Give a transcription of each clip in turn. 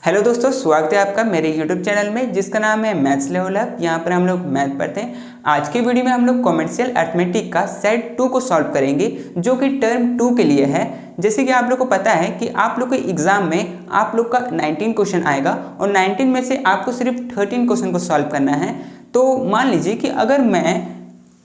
Hello दोस्तों, स्वागत है आपका मेरे यूट्यूब चैनल में जिसका नाम है मैथ्स लेवल अप। यहाँ पर हम लोग मैथ पढ़ते हैं। आज की वीडियो में हम लोग कॉमर्शियल अर्थमेटिक का सेट 2 को सॉल्व करेंगे जो कि टर्म 2 के लिए है। जैसे कि आप लोग को पता है कि आप लोग के एग्जाम में आप लोग का 19 क्वेश्चन आएगा और 19 में से आपको सिर्फ 13 क्वेश्चन को सॉल्व करना है। तो मान लीजिए कि अगर मैं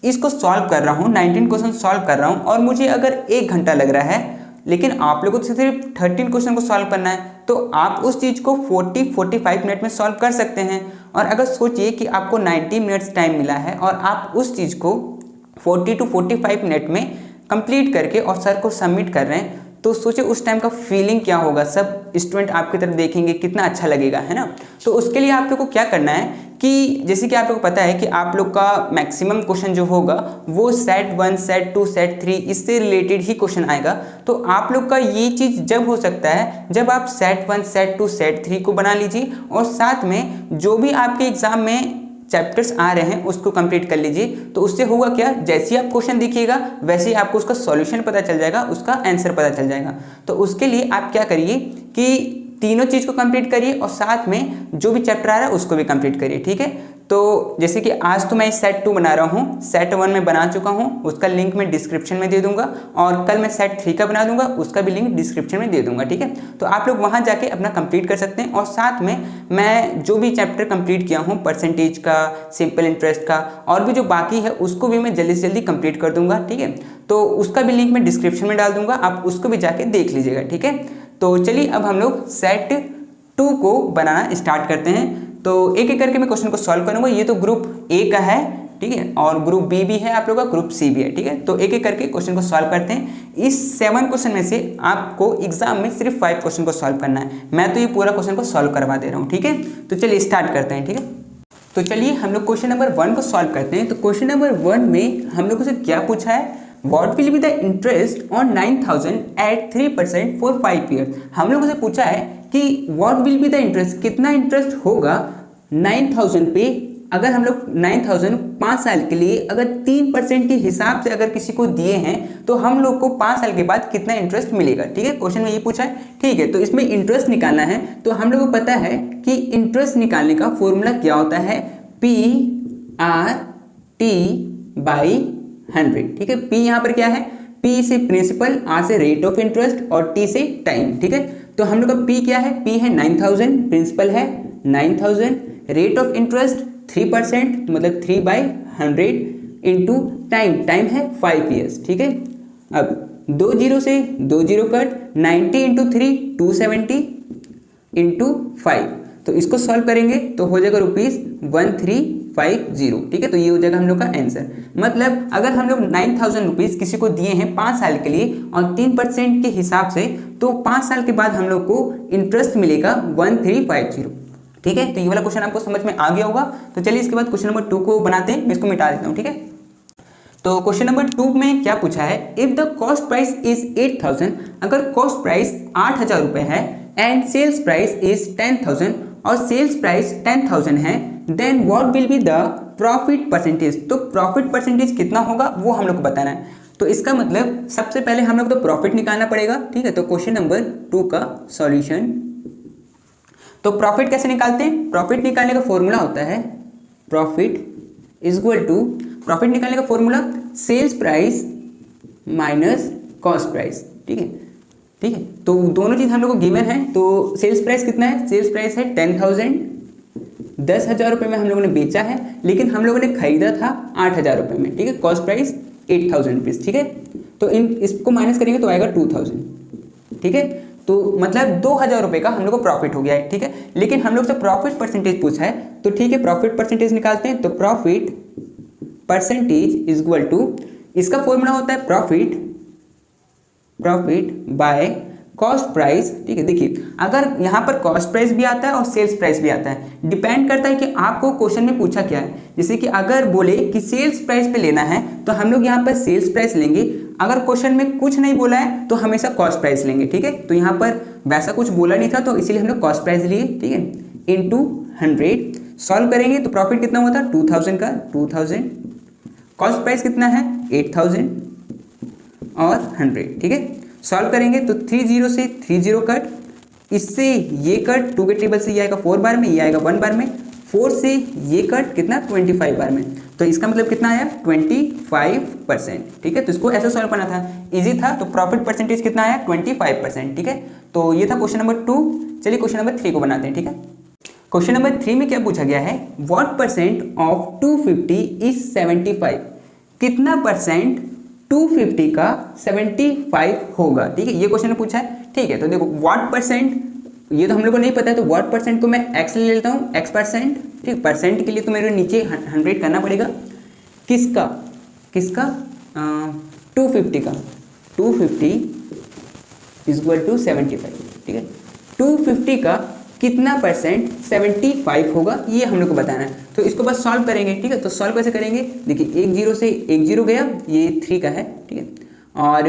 इसको सॉल्व कर रहा हूँ, 19 क्वेश्चन सॉल्व कर रहा हूँ और मुझे अगर 1 घंटा लग रहा है, लेकिन आप लोगों को सिर्फ 13 क्वेश्चन को सॉल्व करना है, तो आप उस चीज़ को 40-45 मिनट में सॉल्व कर सकते हैं। और अगर सोचिए कि आपको 90 मिनट्स टाइम मिला है और आप उस चीज़ को 40-45 मिनट में कंप्लीट करके और सर को सबमिट कर रहे हैं, तो सोचिए उस टाइम का फीलिंग क्या होगा। सब स्टूडेंट आपकी तरफ देखेंगे, कितना अच्छा लगेगा, है ना। तो उसके लिए आप लोग को क्या करना है कि जैसे कि आप लोग को पता है कि आप लोग का मैक्सिमम क्वेश्चन जो होगा वो सेट 1, सेट 2, सेट 3 इससे रिलेटेड ही क्वेश्चन आएगा। तो आप लोग का ये चीज़ जब हो सकता है जब आप सेट 1, सेट 2, सेट 3 को बना लीजिए और साथ में जो भी आपके एग्जाम में चैप्टर्स आ रहे हैं उसको कंप्लीट कर लीजिए। तो उससे होगा क्या, जैसे ही आप क्वेश्चन देखिएगा वैसे ही आपको उसका सॉल्यूशन पता चल जाएगा, उसका आंसर पता चल जाएगा। तो उसके लिए आप क्या करिए कि तीनों चीज़ को कंप्लीट करिए और साथ में जो भी चैप्टर आ रहा है उसको भी कंप्लीट करिए, ठीक है। तो जैसे कि आज तो मैं सेट 2 बना रहा हूँ, सेट 1 में बना चुका हूँ, उसका लिंक मैं डिस्क्रिप्शन में दे दूंगा और कल मैं सेट 3 का बना दूंगा, उसका भी लिंक डिस्क्रिप्शन में दे दूंगा, ठीक है। तो आप लोग वहाँ जाके अपना कंप्लीट कर सकते हैं और साथ में मैं जो भी चैप्टर कंप्लीट किया हूँ, परसेंटेज का, सिंपल इंटरेस्ट का और भी जो बाकी है उसको भी मैं जल्दी से जल्दी कंप्लीट कर दूंगा, ठीक है। तो उसका भी लिंक मैं डिस्क्रिप्शन में डाल दूंगा, आप उसको भी जाके देख लीजिएगा, ठीक है। तो चलिए अब हम लोग सेट 2 को बनाना स्टार्ट करते हैं। तो एक एक करके मैं क्वेश्चन को सॉल्व करूंगा। ये तो ग्रुप ए का है, ठीक है, और ग्रुप बी भी है, आप लोगों का ग्रुप सी भी है, ठीक है। तो एक एक करके क्वेश्चन को सॉल्व करते हैं। इस 7 क्वेश्चन में से आपको एग्जाम में सिर्फ 5 क्वेश्चन को सॉल्व करना है। मैं तो ये पूरा क्वेश्चन को सॉल्व करवा दे रहा हूँ, ठीक है। तो चलिए स्टार्ट करते हैं, ठीक है। तो चलिए हम लोग क्वेश्चन नंबर 1 को सॉल्व करते हैं। तो क्वेश्चन नंबर 1 में हम लोगों से क्या पूछा है, What will be the interest on 9,000 at 3% for 5 years? हम लोगों से पूछा है कि What will be the interest, कितना इंटरेस्ट होगा 9,000 पे अगर हम लोग 9,000 5 साल के लिए अगर 3% के हिसाब से अगर किसी को दिए हैं तो हम लोग को 5 साल के बाद कितना इंटरेस्ट मिलेगा, ठीक है। क्वेश्चन में ये पूछा है, ठीक है। तो इसमें इंटरेस्ट निकालना है। तो हम लोग को पता है कि इंटरेस्ट निकालने का फॉर्मूला क्या होता है, PRT/100, ठीक है। P यहाँ पर क्या है, P से प्रिंसिपल, R से रेट ऑफ इंटरेस्ट और T से टाइम, ठीक है। तो हम लोग का P क्या है, P है 9,000, प्रिंसिपल है 9,000, रेट ऑफ इंटरेस्ट 3% मतलब 3/100 इंटू टाइम, टाइम है 5 ईयर्स, ठीक है। अब 2 जीरो से 2 जीरो कट, 90 इंटू 3 270 इंटू 5। तो इसको सॉल्व करेंगे तो हो जाएगा ₹1350, ठीक है। तो ये हो जाएगा हम लोग का आंसर। मतलब अगर हम लोग 9,000 रुपीज़ किसी को दिए हैं 5 साल के लिए और 3% के हिसाब से, तो 5 साल के बाद हम लोग को इंटरेस्ट मिलेगा 1350, ठीक है। तो ये वाला क्वेश्चन आपको समझ में आ गया होगा। तो चलिए इसके बाद क्वेश्चन नंबर 2 को बनाते हैं। मैं इसको मिटा देता हूँ, ठीक है। तो क्वेश्चन नंबर 2 में क्या पूछा है, if the cost price is 8,000, अगर कॉस्ट प्राइस 8,000 रुपये है एंड सेल्स प्राइस इज 10,000 और सेल्स प्राइस 10,000 है, then what will be the profit percentage. तो प्रॉफिट परसेंटेज कितना होगा वो हम लोग को बताना है। तो इसका मतलब सबसे पहले हम लोग तो प्रॉफिट निकालना पड़ेगा, ठीक है। तो क्वेश्चन नंबर 2 का सॉल्यूशन, तो प्रॉफिट कैसे निकालते हैं, प्रॉफिट निकालने का फॉर्मूला होता है profit is equal to, profit निकालने का formula sales price minus cost price, ठीक है, ठीक है। तो दोनों चीज़ हम लोग को गिवन है। तो सेल्स प्राइस कितना है, सेल्स प्राइस है 10,000, 10,000 रुपये में हम लोगों ने बेचा है, लेकिन हम लोगों ने खरीदा था 8,000 रुपये में, ठीक है। कॉस्ट प्राइस 8,000 रुपीज़, ठीक है। तो इसको माइनस करेंगे तो आएगा 2,000, ठीक है। तो मतलब 2,000 रुपये का हम लोग को प्रॉफिट हो गया है, ठीक है। लेकिन हम लोग से प्रॉफिट परसेंटेज पूछा है, तो ठीक है प्रॉफिट परसेंटेज निकालते हैं। तो profit percentage is equal to, इसका फॉर्मूला होता है प्रॉफिट बाय कॉस्ट प्राइस, ठीक है। देखिए अगर यहाँ पर कॉस्ट प्राइस भी आता है और सेल्स प्राइस भी आता है, डिपेंड करता है कि आपको क्वेश्चन में पूछा क्या है। जैसे कि अगर बोले कि सेल्स प्राइस पे लेना है तो हम लोग यहाँ पर सेल्स प्राइस लेंगे, अगर क्वेश्चन में कुछ नहीं बोला है तो हमेशा कॉस्ट प्राइस लेंगे, ठीक है। तो यहाँ पर वैसा कुछ बोला नहीं था तो इसीलिए हम लोग कॉस्ट प्राइस लिए, ठीक है, इंटू 100। सॉल्व करेंगे तो प्रॉफिट कितना हुआ था 2,000 का, 2,000, कॉस्ट प्राइस कितना है 8,000 और 100, ठीक है। सॉल्व करेंगे तो 3 जीरो से 3 जीरो कट, इससे ये कट 2 के टेबल से ये आएगा 4 बार में, ये आएगा 1 बार में, 4 से ये कट कितना 25 बार में, तो इसका मतलब कितना आया 25%। ठीक है, तो इसको ऐसे सॉल्व करना था, इजी था। तो प्रॉफिट परसेंटेज कितना आया 25%। ठीक है, तो ये था क्वेश्चन नंबर 2। चलिए क्वेश्चन नंबर 3 को बनाते हैं। ठीक है, क्वेश्चन नंबर 3 में क्या पूछा गया है, व्हाट परसेंट ऑफ 250 इज 75, कितना परसेंट 250 का 75 होगा। ठीक है, ये क्वेश्चन पूछा है। ठीक है, तो देखो व्हाट परसेंट, ये तो हम लोग को नहीं पता है, तो व्हाट परसेंट को मैं एक्स ले लेता हूँ, एक्स परसेंट। ठीक, परसेंट के लिए तो मेरे नीचे 100 करना पड़ेगा, किसका 250 का, 250 इक्वल टू 75। ठीक है, 250 का कितना परसेंट 75 होगा, ये हम लोग को बताना है। तो इसको बस सॉल्व करेंगे। ठीक है, तो सॉल्व कैसे करेंगे, देखिए 1 0 से 1 0 गया, ये 3 का है। ठीक है, और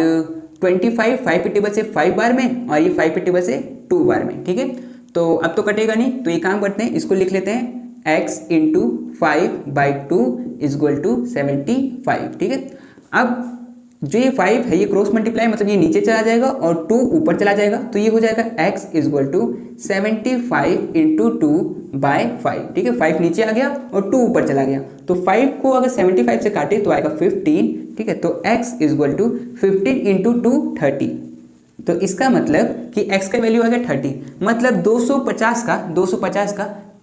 25 5 के टेबल से 5 बार में, और ये 5 के टेबल से 2 बार में। ठीक है, तो अब तो कटेगा नहीं, तो ये काम करते हैं, इसको लिख लेते हैं x इंटू 5/2 इक्वल टू 75। ठीक है, अब जो ये 5 है ये क्रॉस मल्टीप्लाई, मतलब ये नीचे चला जाएगा और 2 ऊपर चला जाएगा, तो ये हो जाएगा x इक्वल टू 75 इंटू 2/5। ठीक है, 5 नीचे आ गया और 2 ऊपर चला गया, तो 5 को अगर 75 से काटे तो आएगा 15। ठीक है, तो x इक्वल टू 15 इंटू 2 30, तो इसका मतलब कि x का वैल्यू आ गया 30, मतलब 250 का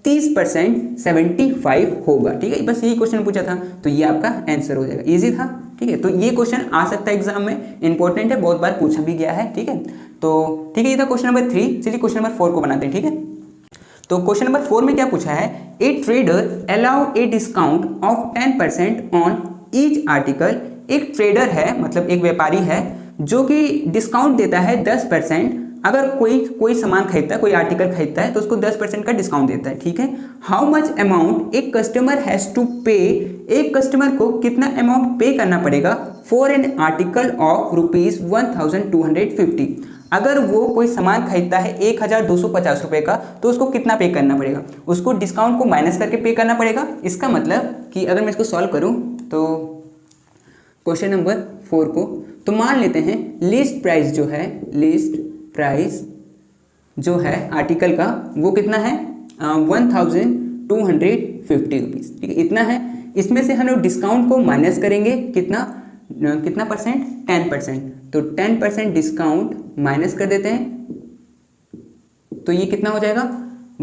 30% 75 होगा। ठीक है, बस यही क्वेश्चन पूछा था, तो ये आपका आंसर हो जाएगा, इजी था। ठीक है, तो ये क्वेश्चन आ सकता है एग्जाम में, इंपॉर्टेंट है, बहुत बार पूछा भी गया है। ठीक है, तो ठीक है, ये था क्वेश्चन नंबर 3। चलिए क्वेश्चन नंबर 4 को बनाते हैं। ठीक है, तो क्वेश्चन नंबर 4 में क्या पूछा है, ए trader allow a discount of 10% on each article. एक ट्रेडर है, मतलब एक व्यापारी है, जो कि डिस्काउंट देता है 10%, अगर कोई सामान खरीदता है, कोई आर्टिकल खरीदता है, तो उसको 10% का डिस्काउंट देता है। ठीक है, हाउ मच अमाउंट एक कस्टमर हैज टू पे, एक कस्टमर को कितना अमाउंट पे करना पड़ेगा फॉर एन आर्टिकल ऑफ ₹1250। अगर वो कोई सामान खरीदता है 1250 रुपये का, तो उसको कितना पे करना पड़ेगा, उसको डिस्काउंट को माइनस करके पे करना पड़ेगा। इसका मतलब कि अगर मैं इसको सॉल्व करूँ तो क्वेश्चन नंबर 4 को, तो मान लेते हैं लिस्ट प्राइस जो है, लिस्ट प्राइस जो है आर्टिकल का, वो कितना है 1250 रुपीज़। ठीक है, इतना है। इसमें से हम लोग डिस्काउंट को माइनस करेंगे, कितना परसेंट 10%, तो 10% डिस्काउंट माइनस कर देते हैं, तो ये कितना हो जाएगा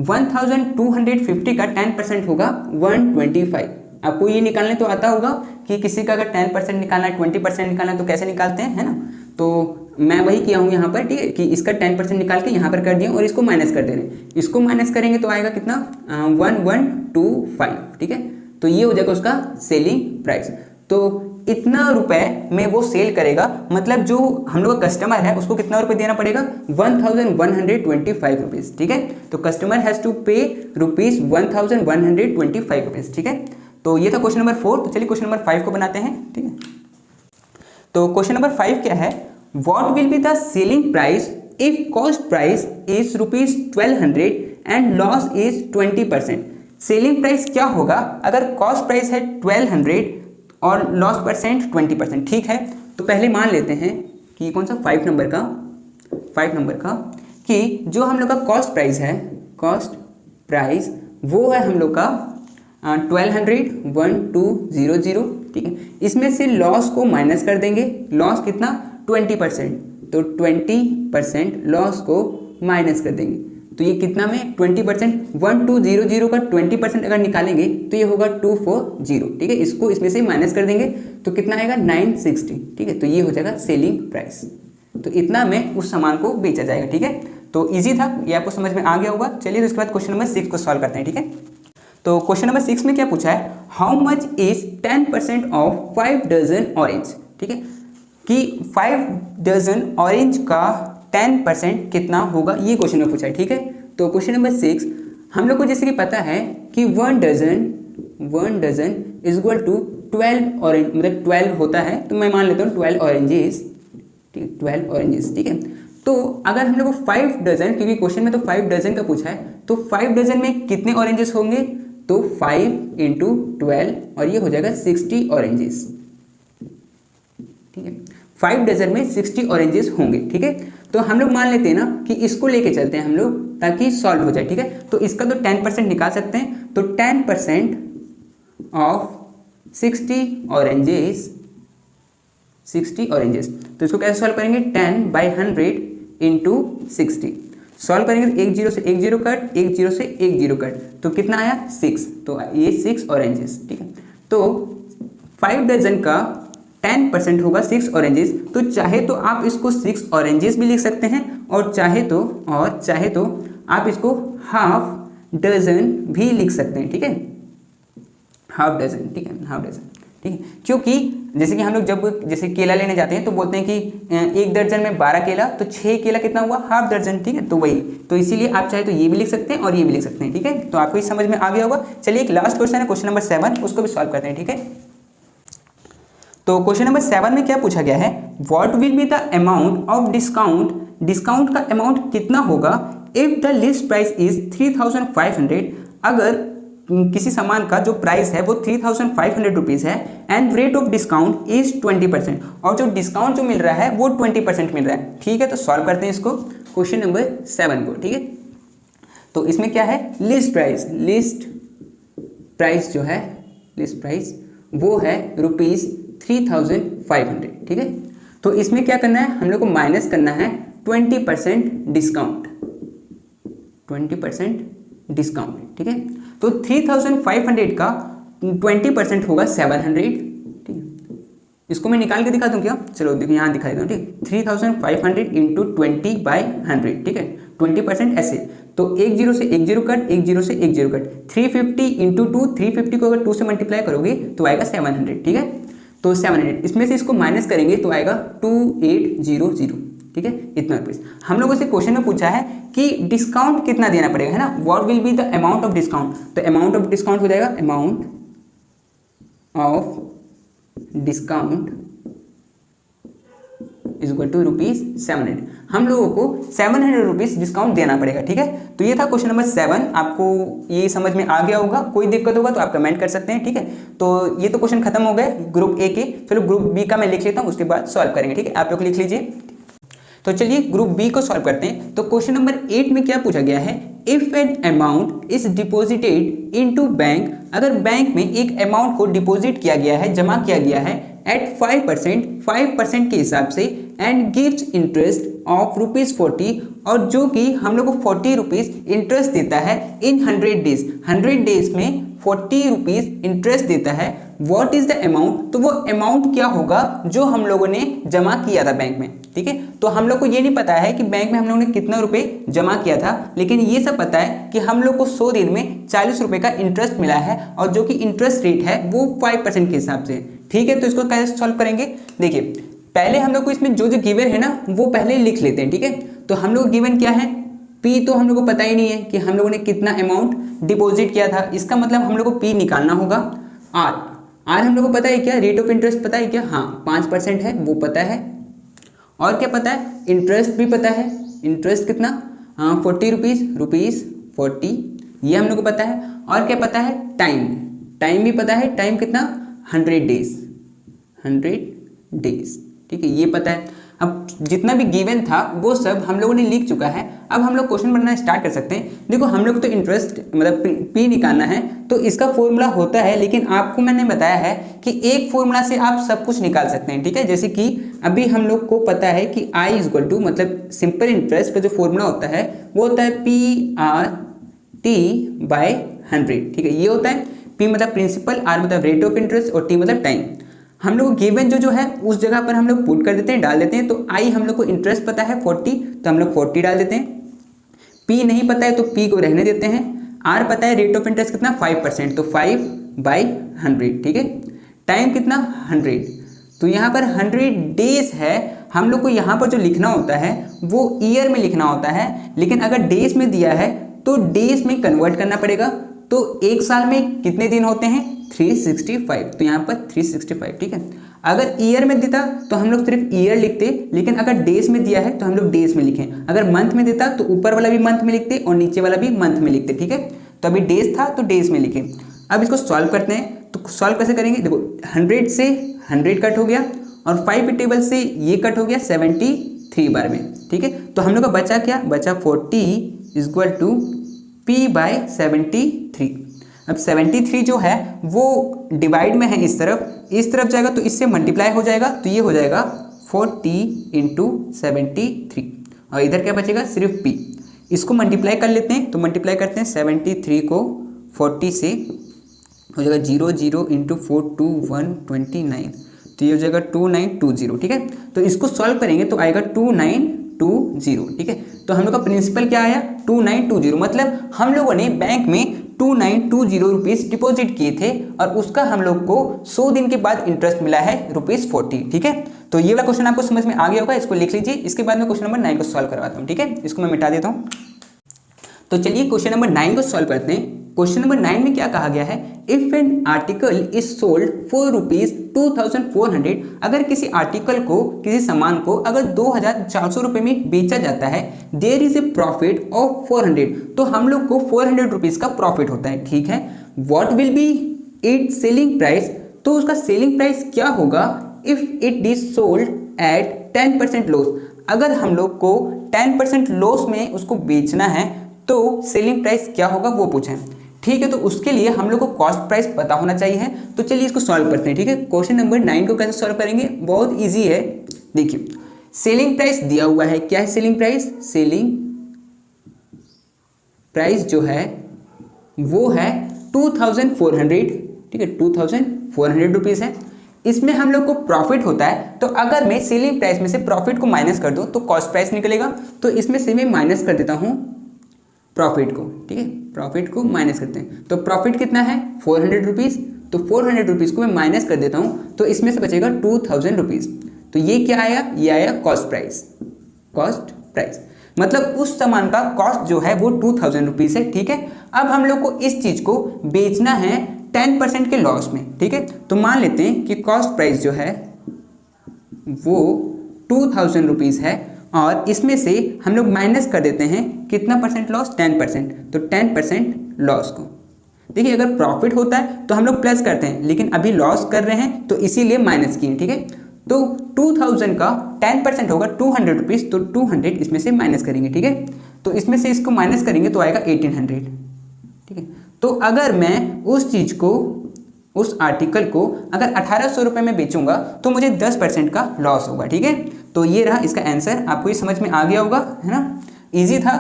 1250 का 10% होगा 125। आपको ये निकालने तो आता होगा कि किसी का अगर 10% निकालना है, 20% निकालना है, तो कैसे निकालते हैं, है ना। तो मैं वही किया हूँ यहाँ पर। ठीक है, कि इसका 10% निकाल के यहाँ पर कर दिया और इसको माइनस कर दे रहे हैं। इसको माइनस करेंगे तो आएगा कितना 1125। ठीक है, तो ये हो जाएगा उसका सेलिंग प्राइस। तो इतना रुपए में वो सेल करेगा, मतलब जो हम लोग का कस्टमर है उसको कितना रुपए देना पड़ेगा 1125 रुपीज़। ठीक है, तो कस्टमर हैज़ टू पे ₹1125 रुपीज़। ठीक है, तो ये था क्वेश्चन नंबर 4। तो चलिए क्वेश्चन नंबर 5 को बनाते हैं। ठीक है, तो क्वेश्चन नंबर 5 क्या है, what will be the selling price if cost price is ₹1200 and loss is 20%। Selling price क्या होगा अगर कॉस्ट प्राइस है 1200 और लॉस परसेंट 20%। ठीक है, तो पहले मान लेते हैं कि कौन सा 5 नंबर का कि जो हम लोग का कॉस्ट प्राइस है, कॉस्ट प्राइस वो है हम लोग का 1200। ठीक है, इसमें से लॉस को माइनस कर देंगे, लॉस कितना 20%, तो 20% लॉस को माइनस कर देंगे, तो ये कितना में 20%, 1200 का 20% अगर निकालेंगे तो ये होगा 240। ठीक है, इसको इसमें से माइनस कर देंगे तो कितना आएगा 960। ठीक है, तो ये हो जाएगा सेलिंग प्राइस, तो इतना में उस सामान को बेचा जाएगा। ठीक है, तो इजी था, ये आपको समझ में आ गया होगा। चलिए तो इसके बाद क्वेश्चन नंबर 6 को सॉल्व करते हैं। ठीक है, तो क्वेश्चन नंबर 6 में क्या पूछा है, how much is 10% of 5 dozen orange. ठीक है, कि 5 डजन ऑरेंज का 10% कितना होगा, ये क्वेश्चन में पूछा है। ठीक है, तो क्वेश्चन नंबर 6 हम लोग को जैसे कि पता है कि 1 dozen is equal to 12 orange, मतलब 12 होता है, तो मैं मान लेता हूँ 12 ऑरेंजेस। ठीक है, 12 ऑरेंजेस। ठीक है, तो अगर हम लोग को 5 डजन, क्योंकि क्वेश्चन में तो 5 डजन का पूछा है, तो 5 डजन में कितने ऑरेंजेस होंगे, तो 5 × 12 और ये हो जाएगा 60 ऑरेंजेस। ठीक है, 5 डजन में 60 ऑरेंजेस होंगे। ठीक है, तो तो हम लोग मान लेते हैं ना कि इसको लेके चलते हैं हम लोग ताकि सॉल्व हो जाए, ठीक है। तो इसका तो 10% निकाल सकते हैं, तो 10% ऑफ 60 ऑरेंजेस, 60 ऑरेंजेस, तो इसको कैसे सॉल्व करेंगे, 10/100 इंटू 60 सॉल्व करेंगे तो 1 0 से 1 0 कट, 1 0 से 1 0 कट, तो कितना आया 6, तो ये 6 ऑरेंजेस, ठीक है। तो 5 डजन का 10% होगा 6 ऑरेंजेस, तो चाहे तो आप इसको 6 ऑरेंजेस भी लिख सकते हैं और चाहे तो आप इसको हाफ डजन भी लिख सकते हैं, ठीक है, हाफ डजन, ठीक है, हाफ डजन, ठीक है। क्योंकि जैसे कि हम लोग जैसे केला लेने जाते हैं तो बोलते हैं कि 1 दर्जन में 12 केला, तो 6 केला कितना हुआ, हाफ दर्जन, ठीक है। तो वही, तो इसीलिए आप चाहे तो ये भी लिख सकते हैं और ये भी लिख सकते हैं, ठीक है। तो आपको इस समझ में आ गया होगा। चलिए एक लास्ट क्वेश्चन है, क्वेश्चन नंबर 7, उसको भी सॉल्व करते हैं, ठीक है। तो क्वेश्चन नंबर 7 में क्या पूछा गया है, what will be the amount of discount, discount का अमाउंट कितना होगा if the list price is 3500, अगर किसी सामान का जो प्राइस है वो 3500 रुपीज़ है and rate of discount is 20%, और जो डिस्काउंट जो मिल रहा है वो 20% मिल रहा है, ठीक है। तो सॉल्व करते हैं इसको, क्वेश्चन नंबर 7 को, ठीक है। तो इसमें क्या है, लिस्ट प्राइस जो है, लिस्ट प्राइस वो है ₹3500, ठीक है। तो इसमें क्या करना है, हम लोग को माइनस करना है 20% डिस्काउंट, 20% डिस्काउंट, ठीक है। तो 3500 का 20% होगा 700, ठीक है। इसको मैं निकाल के दिखा दूं क्या, चलो देखिए यहाँ दिखा देता हूँ, ठीक। 3500 इंटू 20/100, ठीक है, 20% ऐसे, तो 1 0 से 1 0 कट, 1 0 से 1 0 कट, 350 इंटू 2, 350 को अगर 2 से मल्टीप्लाई करोगे तो आएगा 700, ठीक है। तो 700 इसमें से इसको माइनस करेंगे तो आएगा 2800, ठीक है, इतना रुपीज़। हम लोगों से क्वेश्चन में पूछा है कि डिस्काउंट कितना देना पड़ेगा, है ना, what will be the amount of discount, तो अमाउंट ऑफ डिस्काउंट हो जाएगा amount of discount is equal to ₹700, हम लोगों को 700 रुपीज़ डिस्काउंट देना पड़ेगा, ठीक है। तो ये था क्वेश्चन नंबर 7, आपको ये समझ में आ गया होगा, कोई दिक्कत होगा तो आप कमेंट कर सकते हैं, ठीक है। तो ये तो क्वेश्चन खत्म हो गए ग्रुप ए के, चलो ग्रुप बी का मैं लिख लेता हूँ, उसके बाद सॉल्व करेंगे, ठीक है, आप लोग लिख लीजिए। तो चलिए ग्रुप बी को सॉल्व करते हैं। तो क्वेश्चन नंबर 8 में क्या पूछा गया है, if an amount is deposited into bank, अगर बैंक में एक अमाउंट को डिपॉजिट किया गया है, जमा किया गया है एट 5% के हिसाब से, एंड गिव्स इंटरेस्ट ऑफ ₹40, और जो कि हम लोग को 40 रुपीज़ इंटरेस्ट देता है इन 100 डेज, 100 डेज में 40 रुपीज़ इंटरेस्ट देता है, व्हाट इज द अमाउंट, तो वो अमाउंट क्या होगा जो हम लोगों ने जमा किया था बैंक में, ठीक है। तो हम लोग को ये नहीं पता है कि बैंक में हम लोगों ने कितना रुपए जमा किया था, लेकिन ये सब पता है कि हम लोग को 100 दिन में 40 रुपए का इंटरेस्ट मिला है, और जो कि इंटरेस्ट रेट है वो 5% के हिसाब से, ठीक है। तो इसको कैसे सॉल्व करेंगे, देखिए पहले हम लोग को इसमें जो गिवन है ना वो पहले लिख लेते हैं, ठीक है। तो हम लोग गिवन क्या है, पी, तो हम लोग को पता ही नहीं है कि हम लोगों ने कितना अमाउंट डिपॉजिट किया था, इसका मतलब हम लोग को पी निकालना होगा। आर हम लोग को पता है क्या, रेट ऑफ इंटरेस्ट पता है क्या, हाँ 5% है वो पता है, और क्या पता है, इंटरेस्ट भी पता है, इंटरेस्ट कितना, हाँ 40 रुपीज़ 40, ये हम लोग को पता है। और क्या पता है, टाइम भी पता है, टाइम कितना 100 डेज, ठीक है, ये पता है। अब जितना भी गिवन था वो सब हम लोगों ने लिख चुका है, अब हम लोग क्वेश्चन बनाना स्टार्ट कर सकते हैं। देखो हम लोग तो इंटरेस्ट मतलब पी निकालना है, तो इसका फॉर्मूला होता है, लेकिन आपको मैंने बताया है कि एक फॉर्मूला से आप सब कुछ निकाल सकते हैं, ठीक है। जैसे कि अभी हम लोग को पता है कि I इज इक्वल टू, मतलब सिंपल इंटरेस्ट का जो फॉर्मूला होता है वो होता है PRT/100, ठीक है, ये होता है। P मतलब प्रिंसिपल, R मतलब रेट ऑफ इंटरेस्ट, और T मतलब टाइम। हम लोग गिवन जो है उस जगह पर हम लोग पुट कर देते हैं, डाल देते हैं। तो I हम लोग को इंटरेस्ट पता है 40, तो हम लोग 40 डाल देते हैं। P नहीं पता है तो P को रहने देते हैं। R पता है रेट ऑफ इंटरेस्ट कितना 5%, तो 5/100, ठीक है। टाइम कितना 100, तो यहाँ पर 100 डेज है। हम लोग को यहाँ पर जो लिखना होता है वो ईयर में लिखना होता है, लेकिन अगर डेज में दिया है तो डेज में कन्वर्ट करना पड़ेगा। तो एक साल में कितने दिन होते हैं 365, तो यहाँ पर 365, ठीक है। अगर ईयर में देता तो हम लोग सिर्फ ईयर लिखते, लेकिन अगर डेज में दिया है तो हम लोग डेज में लिखें। अगर मंथ में देता तो ऊपर वाला भी मंथ में लिखते और नीचे वाला भी मंथ में लिखते, ठीक है। तो अभी डेज था तो डेज में लिखें। अब इसको सॉल्व करते हैं, तो सॉल्व कैसे करेंगे, देखो 100 से 100 कट हो गया, और 5 टेबल से ये कट हो गया 73 बार में, ठीक है। तो हम लोग का बचा क्या, बचा 40 इक्वल टू P/73। अब 73 जो है वो डिवाइड में है इस तरफ जाएगा तो इससे मल्टीप्लाई हो जाएगा, तो ये हो जाएगा 40 इंटू 73 और इधर क्या बचेगा, सिर्फ P। इसको मल्टीप्लाई कर लेते हैं, तो मल्टीप्लाई करते हैं 73 को 40 से, हो जाएगा 0 0 इंटू 4 2 1 29, तो ये हो जाएगा 2920, ठीक है। तो इसको सॉल्व करेंगे तो आएगा 2920, ठीक है। तो हम लोग का प्रिंसिपल क्या आया, 2920, मतलब हम लोगों ने बैंक में 2920 रुपीज़ डिपॉजिट किए थे और उसका हम लोग को 100 दिन के बाद इंटरेस्ट मिला है ₹40, ठीक है। तो ये वाला क्वेश्चन आपको समझ में आ गया होगा, इसको लिख लीजिए। इसके बाद में क्वेश्चन नंबर 9 को सॉल्व करवाता हूँ, ठीक है। इसको मैं मिटा देता हूँ। तो चलिए क्वेश्चन नंबर 9 को सॉल्व करते हैं। क्वेश्चन नंबर 9 में क्या कहा गया है, if an article is sold for ₹2400, अगर किसी आर्टिकल को, किसी सामान को अगर 2400 रुपये में बेचा जाता है, there is a profit of 400, तो हम लोग को 400 रुपीज़ का प्रॉफिट होता है, ठीक है। What will B it's selling price, तो उसका सेलिंग प्राइस क्या होगा if it is sold at 10% loss, अगर हम लोग को 10% लॉस में उसको बेचना है तो सेलिंग प्राइस क्या होगा वो पूछा है, ठीक है। तो उसके लिए हम लोग को कॉस्ट प्राइस पता होना चाहिए। तो चलिए इसको सॉल्व करते हैं, ठीक है। क्वेश्चन नंबर 9 को कैसे सॉल्व करेंगे, बहुत इजी है। देखिए सेलिंग प्राइस दिया हुआ है, क्या है सेलिंग प्राइस, सेलिंग प्राइस जो है वो है 2400, ठीक है, 2400 रुपीज़ है। इसमें हम लोग को प्रॉफिट होता है, तो अगर मैं सेलिंग प्राइस में से प्रॉफिट को माइनस कर दूं तो कॉस्ट प्राइस निकलेगा। तो इसमें से मैं माइनस कर देता हूं प्रॉफिट को, ठीक है, प्रॉफिट को माइनस करते हैं। तो प्रॉफिट कितना है 400 रुपीज़, तो 400 रुपीज़ को मैं माइनस कर देता हूं तो इसमें से बचेगा 2000 रुपीज़। तो ये क्या आया, ये आया कॉस्ट प्राइस। कॉस्ट प्राइस मतलब उस सामान का कॉस्ट जो है वो 2000 रुपीज़ है, ठीक है। अब हम लोग को इस चीज़ को बेचना है 10% के लॉस में, ठीक है। तो मान लेते हैं कि कॉस्ट प्राइस जो है वो 2000 रुपीज़ है और इसमें से हम लोग माइनस कर देते हैं कितना परसेंट लॉस, 10%, तो 10% लॉस को। देखिए अगर प्रॉफिट होता है तो हम लोग प्लस करते हैं, लेकिन अभी लॉस कर रहे हैं तो इसीलिए माइनस किए, ठीक है। तो 2000 का 10% होगा 200 रुपीज़, तो 200 इसमें से माइनस करेंगे, ठीक है। तो इसमें से इसको माइनस करेंगे तो आएगा 1800, ठीक है। तो अगर मैं उस चीज़ को, उस आर्टिकल को अगर 1800 रुपये में बेचूंगा तो मुझे 10% का लॉस होगा, ठीक है। तो ये रहा इसका आंसर, आपको ये समझ में आ गया होगा, है ना, इजी था,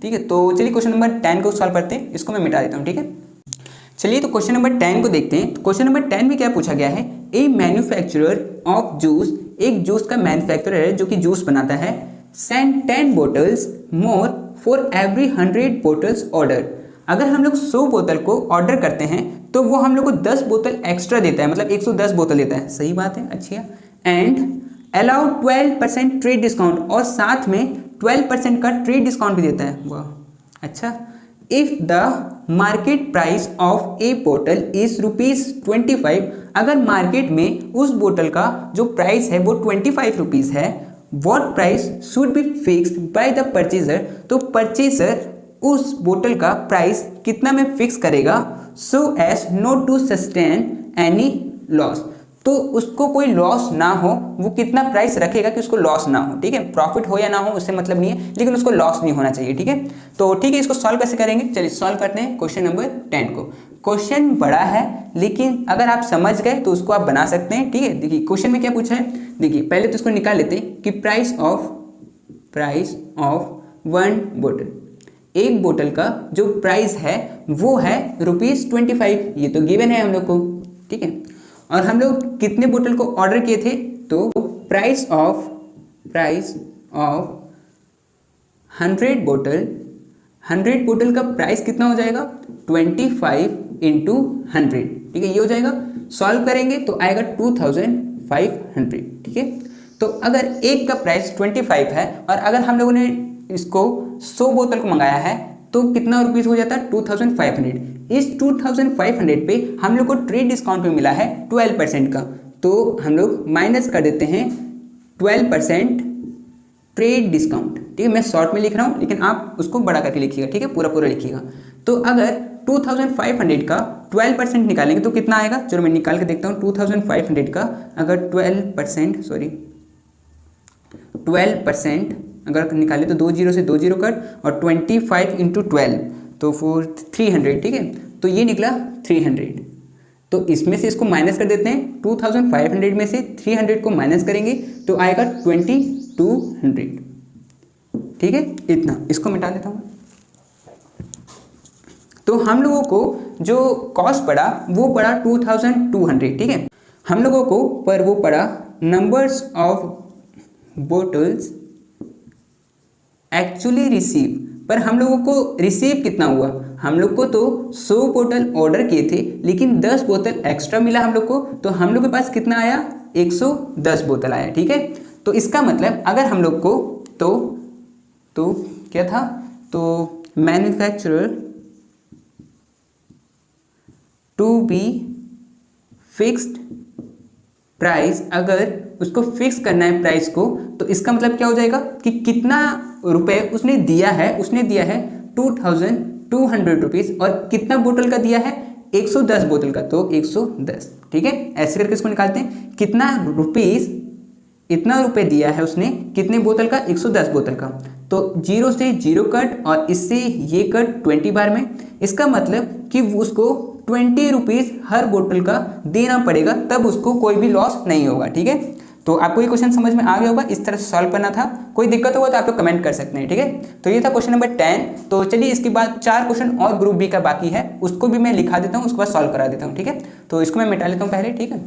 ठीक है। तो चलिए क्वेश्चन नंबर 10 को सॉल्व करते हैं, इसको मैं मिटा देता हूँ, ठीक है। चलिए तो क्वेश्चन नंबर 10 को देखते हैं। तो क्वेश्चन नंबर 10 में क्या पूछा गया है, ए मैन्युफैक्चरर ऑफ जूस, एक जूस का मैन्युफैक्चरर है जो कि जूस बनाता है, send 10 bottles more for every 100 bottles order, अगर हम लोग 100 बोतल को ऑर्डर करते हैं तो वो हम लोग को 10 बोतल एक्स्ट्रा देता है, मतलब 110 बोतल देता है, सही बात है, अच्छी है। एंड अलाउ 12% ट्रेड डिस्काउंट, और साथ में 12% का ट्रेड डिस्काउंट भी देता है, वाह अच्छा। If the market price of a बोतल इज ₹25, अगर मार्केट में उस बोतल का जो प्राइस है वो 25 रुपीज़ है, what price should be fixed by the purchaser, तो परचेजर उस बोतल का प्राइस कितना में फिक्स करेगा, so as not to sustain any loss, तो उसको कोई लॉस ना हो, वो कितना प्राइस रखेगा कि उसको लॉस ना हो, ठीक है। प्रॉफिट हो या ना हो उससे मतलब नहीं है, लेकिन उसको लॉस नहीं होना चाहिए, ठीक है। तो ठीक है, इसको सॉल्व कैसे करेंगे, चलिए सॉल्व करते हैं क्वेश्चन नंबर 10 को। क्वेश्चन बड़ा है लेकिन अगर आप समझ गए तो उसको आप बना सकते हैं, ठीक है। देखिए क्वेश्चन में क्या पूछा है, देखिए पहले तो इसको निकाल लेते हैं कि प्राइस ऑफ 1 बोतल, एक बोतल का जो प्राइस है वो है ₹25, ये तो गिवन है हम लोग को, ठीक है। और हम लोग कितने बोतल को ऑर्डर किए थे, तो प्राइस ऑफ 100 बोतल का प्राइस कितना हो जाएगा 25 इंटू 100, ठीक है, ये हो जाएगा। सॉल्व करेंगे तो आएगा 2500, ठीक है। तो अगर एक का प्राइस 25 है और अगर हम लोगों ने इसको 100 बोतल को मंगाया है तो कितना रुपीज़ हो जाता है 2500। इस 2500 पे हम लोग को ट्रेड डिस्काउंट पे मिला है 12% का, तो हम लोग माइनस कर देते हैं 12% ट्रेड डिस्काउंट, ठीक है। मैं शॉर्ट में लिख रहा हूँ लेकिन आप उसको बड़ा करके लिखिएगा, ठीक है, पूरा लिखिएगा। तो अगर 2500 का 12% निकालेंगे तो कितना आएगा, चलो मैं निकाल के देखता हूँ। 2500 का अगर 12% अगर निकाले तो 2 जीरो से 2 जीरो कट और 25 इंटू 12 तो 300, ठीक है। तो ये निकला 300। तो इसमें से इसको माइनस कर देते हैं, 2500 में से 300 को माइनस करेंगे तो आएगा 2200, ठीक है। इतना इसको मिटा देता हूँ। तो हम लोगों को जो कॉस्ट पड़ा वो पड़ा 2200, ठीक है। हम लोगों को पर वो पड़ा numbers of bottles actually receive, पर हम लोगों को रिसीव कितना हुआ, हम लोग को तो 100 बोतल ऑर्डर किए थे लेकिन 10 बोतल एक्स्ट्रा मिला हम लोग को, तो हम लोग के पास कितना आया, 110 बोतल आया, ठीक है। तो इसका मतलब अगर हम लोग को तो क्या था, तो manufacturer to be fixed price, अगर उसको फिक्स करना है प्राइस को, तो इसका मतलब क्या हो जाएगा कि कितना रुपए उसने दिया है 2200 रुपीज़, और कितना बोतल का दिया है 110 बोतल का, तो 110, ठीक है। ऐसे करके इसको निकालते हैं, कितना रुपीस, इतना रुपए दिया है उसने, कितने बोतल का, 110 बोतल का। तो 0 से 0 कट और इससे ये कट 20 बार में, इसका मतलब कि उसको 20 रुपीज़ हर बोतल का देना पड़ेगा, तब उसको कोई भी लॉस नहीं होगा, ठीक है। तो आपको ये क्वेश्चन समझ में आ गया होगा, इस तरह से सॉल्व करना था। कोई दिक्कत होगा तो आप लोग कमेंट कर सकते हैं, ठीक है। तो ये था क्वेश्चन नंबर 10। तो चलिए इसके बाद 4 क्वेश्चन और ग्रुप बी का बाकी है, उसको भी मैं लिखा देता हूँ, उसके बाद सॉल्व करा देता हूँ, ठीक है। तो इसको मैं मिटा लेता हूँ पहले, ठीक है।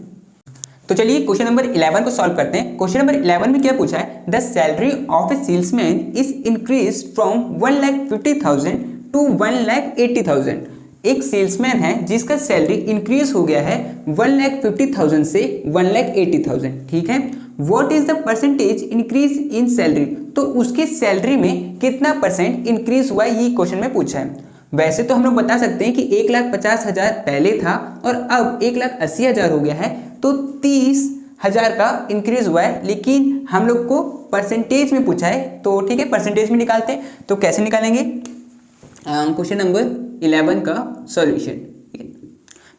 तो चलिए क्वेश्चन नंबर 11 को सॉल्व करते हैं। क्वेश्चन नंबर 11 में क्या पूछा है, the salary of a salesman is increase from 1,50,000 to 1,80,000। एक सेल्समैन है जिसका सैलरी इंक्रीज हो गया है 1,50,000 से 1,80,000, ठीक है। What is the percentage increase in salary, तो उसकी सैलरी में कितना परसेंट इंक्रीज हुआ है, ये क्वेश्चन में पूछा है। वैसे तो हम लोग बता सकते हैं कि 1,50,000 पहले था और अब 1,80,000 हो गया है, तो 30,000 का इंक्रीज हुआ है, लेकिन हम लोग को परसेंटेज में पूछा है, तो ठीक है परसेंटेज में निकालते हैं। तो कैसे निकालेंगे, क्वेश्चन नंबर 11 का सॉल्यूशन, ठीक है।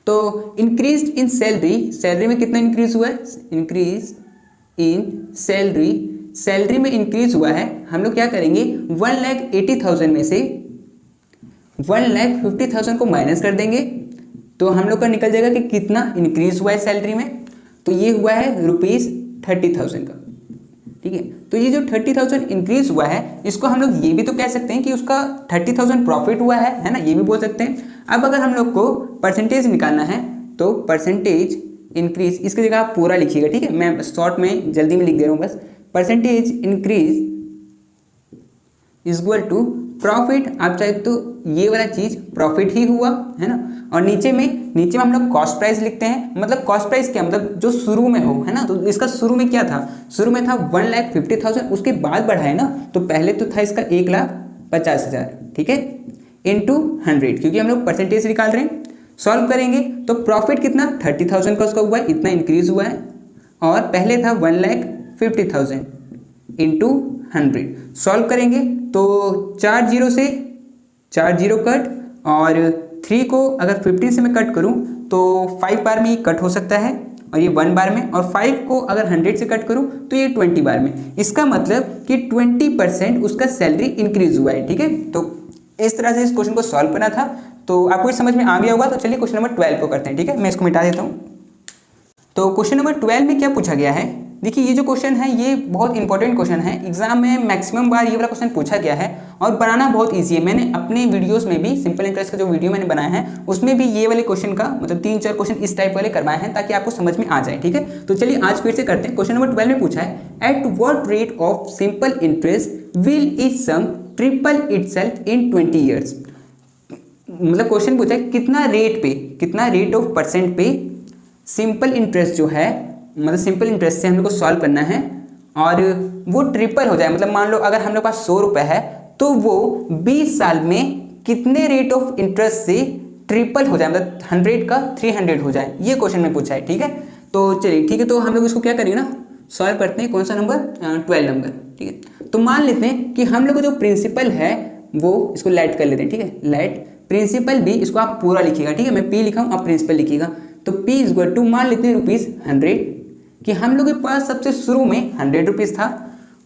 तो इंक्रीज इन सैलरी, सैलरी में कितना इंक्रीज हुआ है, इंक्रीज इन सैलरी, सैलरी में इंक्रीज हुआ है, हम लोग क्या करेंगे 1,80,000 में से 1,50,000 को माइनस कर देंगे, तो हम लोग का निकल जाएगा कि कितना इंक्रीज हुआ है सैलरी में, तो ये हुआ है ₹30,000 का, ठीक है। तो ये जो 30,000 इंक्रीज हुआ है, इसको हम लोग ये भी तो कह सकते हैं कि उसका 30,000 प्रॉफिट हुआ है ना, ये भी बोल सकते हैं। अब अगर हम लोग को परसेंटेज निकालना है, तो परसेंटेज इंक्रीज, इसकी जगह आप पूरा लिखिएगा, ठीक है। मैं शॉर्ट में जल्दी में लिख दे रहा हूँ बस। Percentage increase is equal to profit, आप चाहे तो ये वाला चीज प्रॉफिट ही हुआ है ना, और नीचे में हम लोग कॉस्ट प्राइस लिखते हैं। मतलब कॉस्ट प्राइस क्या, मतलब जो शुरू में हो, है ना। तो इसका शुरू में क्या था, शुरू में था 1,50,000, उसके बाद बढ़ा है ना, तो पहले तो था इसका 1,50,000, ठीक है, इंटू 100, क्योंकि हम लोग परसेंटेज निकाल रहे हैं। सॉल्व करेंगे तो प्रॉफिट कितना 30,000 का उसका हुआ है, इतना इंक्रीज हुआ है, और पहले था 1,50,000 इंटू 100। सॉल्व करेंगे तो 4 जीरो से 4 जीरो कट, और 3 को अगर 15 से मैं कट करूं तो 5 बार में ये कट हो सकता है, और ये 1 बार में, और 5 को अगर 100 से कट करूं तो ये 20 बार में। इसका मतलब कि 20% उसका सैलरी इंक्रीज हुआ है, ठीक है। तो इस तरह से इस क्वेश्चन को सॉल्व करना था। तो आपको ये समझ में आ गया होगा। तो चलिए क्वेश्चन नंबर 12 को करते हैं, ठीक है। मैं इसको मिटा देता हूँ। तो क्वेश्चन नंबर 12 में क्या पूछा गया है, देखिए ये जो क्वेश्चन है ये बहुत इंपॉर्टेंट क्वेश्चन है, एग्जाम में मैक्सिमम बार ये वाला क्वेश्चन पूछा गया है, और बनाना बहुत इजी है। मैंने अपने वीडियोस में भी सिंपल इंटरेस्ट का जो वीडियो मैंने बनाया है उसमें भी ये वाले क्वेश्चन का मतलब 3-4 क्वेश्चन इस टाइप वाले करवाए हैं, ताकि आपको समझ में आ जाए, ठीक है। तो चलिए आज फिर से करते हैं। क्वेश्चन नंबर 12 में पूछा है, at what rate of simple interest will it sum triple itself in 20 years. मतलब क्वेश्चन पूछा है कितना रेट पे, कितना रेट ऑफ परसेंट पे सिंपल इंटरेस्ट जो है, मतलब सिंपल इंटरेस्ट से हम लोग को सॉल्व करना है, और वो ट्रिपल हो जाए। मतलब मान लो अगर हम लोग पास 100 रुपये है, तो वो 20 साल में कितने रेट ऑफ इंटरेस्ट से ट्रिपल हो जाए, मतलब 100 का 300 हो जाए, ये क्वेश्चन में पूछा है, ठीक है। तो चलिए ठीक है, तो हम लोग इसको क्या करेंगे ना, सॉल्व करते हैं। कौन सा नंबर, 12 नंबर, ठीक है। तो मान लेते हैं कि हम लोग का जो प्रिंसिपल है वो, इसको लेट कर लेते हैं, ठीक है। लेट प्रिंसिपल भी, इसको आप पूरा लिखिएगा, ठीक है। मैं P लिखा हूँ, आप प्रिंसिपल लिखिएगा। तो P इज इक्वल टू, मान लेते हैं ₹100, कि हम लोग के पास सबसे शुरू में 100 रुपीज़ था,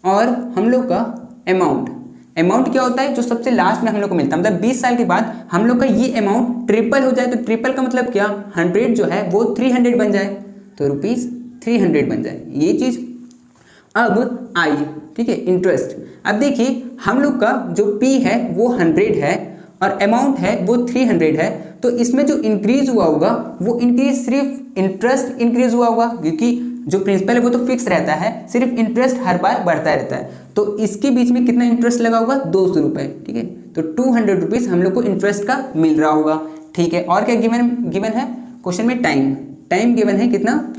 और हम लोग का अमाउंट क्या होता है, जो सबसे लास्ट में हम लोग को मिलता है, मतलब 20 साल के बाद हम लोग का ये अमाउंट ट्रिपल हो जाए। तो ट्रिपल का मतलब क्या, 100 जो है वो 300 बन जाए, तो ₹300 बन जाए ये चीज़। अब आई, ठीक है, इंटरेस्ट। अब देखिए हम लोग का जो P है वो 100 है और अमाउंट है वो 300 है, तो इसमें जो इंक्रीज हुआ होगा वो इंक्रीज सिर्फ इंटरेस्ट इंक्रीज हुआ होगा, क्योंकि जो प्रिंसिपल है वो तो फिक्स रहता है, सिर्फ इंटरेस्ट हर बार बढ़ता रहता है। तो इसके बीच में कितना इंटरेस्ट लगा होगा, 200 रुपये, ठीक है। तो 200 रुपीज़ हम लोग को इंटरेस्ट का मिल रहा होगा, ठीक है। और क्या गिवन है क्वेश्चन में, टाइम गिवन है कितना,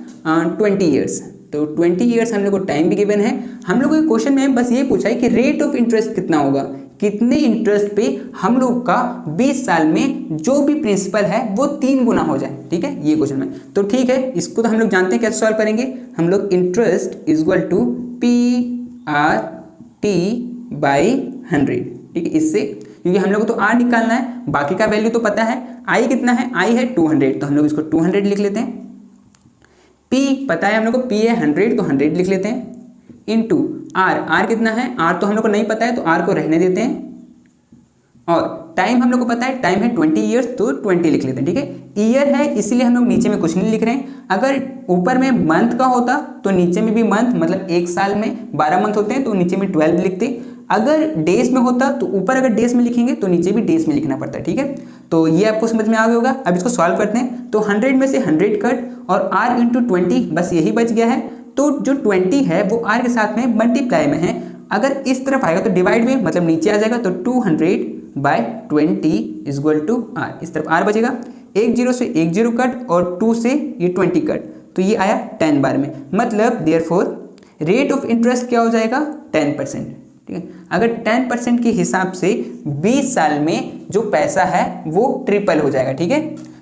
20 ईयर्स। तो 20 ईयर्स हम लोग को टाइम भी गिवन है। हम लोग को क्वेश्चन में बस ये पूछा है कि रेट ऑफ इंटरेस्ट कितना होगा, कितने इंटरेस्ट पे हम लोग का 20 साल में जो भी प्रिंसिपल है वो 3 गुना हो जाए, ठीक है, ये क्वेश्चन में। तो ठीक है, इसको तो हम लोग जानते हैं कैसे सॉल्व करेंगे। हम लोग interest is equal to PRT by 100, ठीक है, इससे, क्योंकि हम लोग को तो R निकालना है, बाकी का वैल्यू तो पता है। I कितना है, I है 200, तो हम लोग इसको 200 लिख लेते हैं। P पता है हम लोग को, P है 100, तो 100 लिख लेते हैं, इंटू R कितना है, R तो हम लोग को नहीं पता है, तो R को रहने देते हैं। और टाइम हम लोग को पता है, टाइम है 20 ईयर्स, तो 20 लिख लेते हैं, ठीक है। ईयर है इसलिए हम लोग नीचे में कुछ नहीं लिख रहे हैं। अगर ऊपर में मंथ का होता तो नीचे में भी मंथ, मतलब एक साल में 12 मंथ होते हैं, तो नीचे में 12 लिखते। अगर डेज में होता तो ऊपर अगर डेज में लिखेंगे तो नीचे भी डेज में लिखना पड़ता है, ठीक है। तो ये आपको समझ में आ गया होगा। अब इसको सॉल्व करते हैं। तो 100 में से 100 कट और R इंटू 20, बस यही बच गया है। तो जो 20 है वो R के साथ में मल्टीप्लाई में है, अगर इस तरफ आएगा तो डिवाइड में, मतलब नीचे आ जाएगा, तो 200/20 इज इक्वल टू R, इस तरफ R बचेगा। 1 0 से 1 0 कट और 2 से ये 20 कट, तो ये आया 10 बार में, मतलब देयरफॉर रेट ऑफ इंटरेस्ट क्या हो जाएगा, 10%, ठीक है। अगर 10% के हिसाब से 20 साल में जो पैसा है वो ट्रिपल हो जाएगा, ठीक है।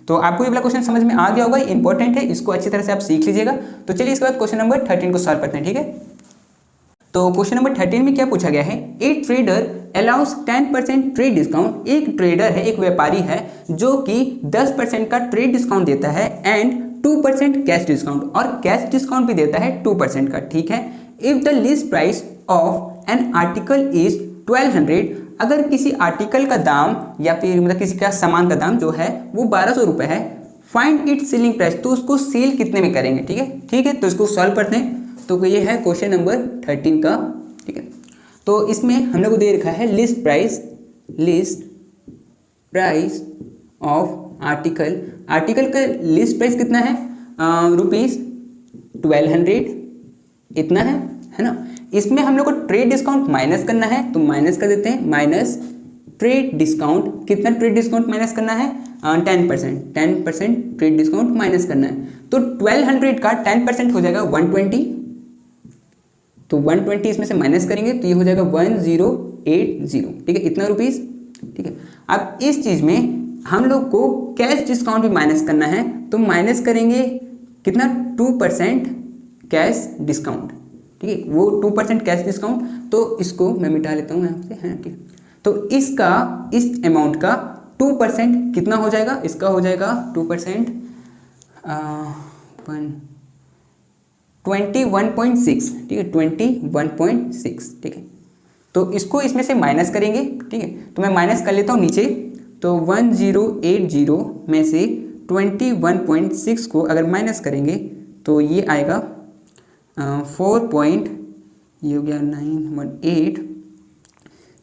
तो आपको ये वाला क्वेश्चन समझ में आ गया होगा, इंपॉर्टेंट है, इसको अच्छी तरह से आप सीख लीजिएगा। तो चलिए इसके बाद क्वेश्चन नंबर 13 को सॉल्व करते हैं, ठीक है। तो क्वेश्चन नंबर 13 में क्या पूछा गया है, ए ट्रेडर अलाउस 10% ट्रेड डिस्काउंट। एक ट्रेडर है, एक व्यापारी है जो कि 10% का ट्रेड डिस्काउंट देता है एंड 2% कैश डिस्काउंट, और कैश डिस्काउंट भी देता है 2% का, ठीक है। If the list price of an article is 1200, अगर किसी आर्टिकल का दाम या फिर मतलब किसी का सामान का दाम जो है वो 1200 रुपये है, फाइंड इट सेलिंग प्राइस, तो उसको सेल कितने में करेंगे, ठीक है, ठीक है। तो इसको सॉल्व करते हैं। तो ये है क्वेश्चन नंबर 13 का, ठीक है। तो इसमें हम लोग को दे रखा है list price of article. Article का लिस्ट प्राइस कितना है, ₹1200 इतना है ना। इसमें हम लोग को ट्रेड डिस्काउंट माइनस करना है, तो माइनस कर देते हैं, माइनस ट्रेड डिस्काउंट। कितना ट्रेड डिस्काउंट माइनस करना है, 10% ट्रेड डिस्काउंट माइनस करना है। तो 1200 का 10% हो जाएगा 120, तो 120 इसमें से माइनस करेंगे तो ये हो जाएगा 1080, ठीक है, इतना रुपीस, ठीक है। अब इस चीज़ में हम लोग को कैश डिस्काउंट भी माइनस करना है, तो माइनस करेंगे कितना, 2% कैश डिस्काउंट, ठीक है, वो 2% कैश डिस्काउंट। तो इसको मैं मिटा लेता हूँ यहाँ से, है ठीक। तो इसका, इस अमाउंट का 2% कितना हो जाएगा, इसका हो जाएगा 2% 21.6, ठीक है, 21.6, ठीक है। तो इसको इसमें से माइनस करेंगे, ठीक है। तो मैं माइनस कर लेता हूँ नीचे। तो 1080 में से 21.6 को अगर माइनस करेंगे तो ये आएगा 4. ये हो गया 918,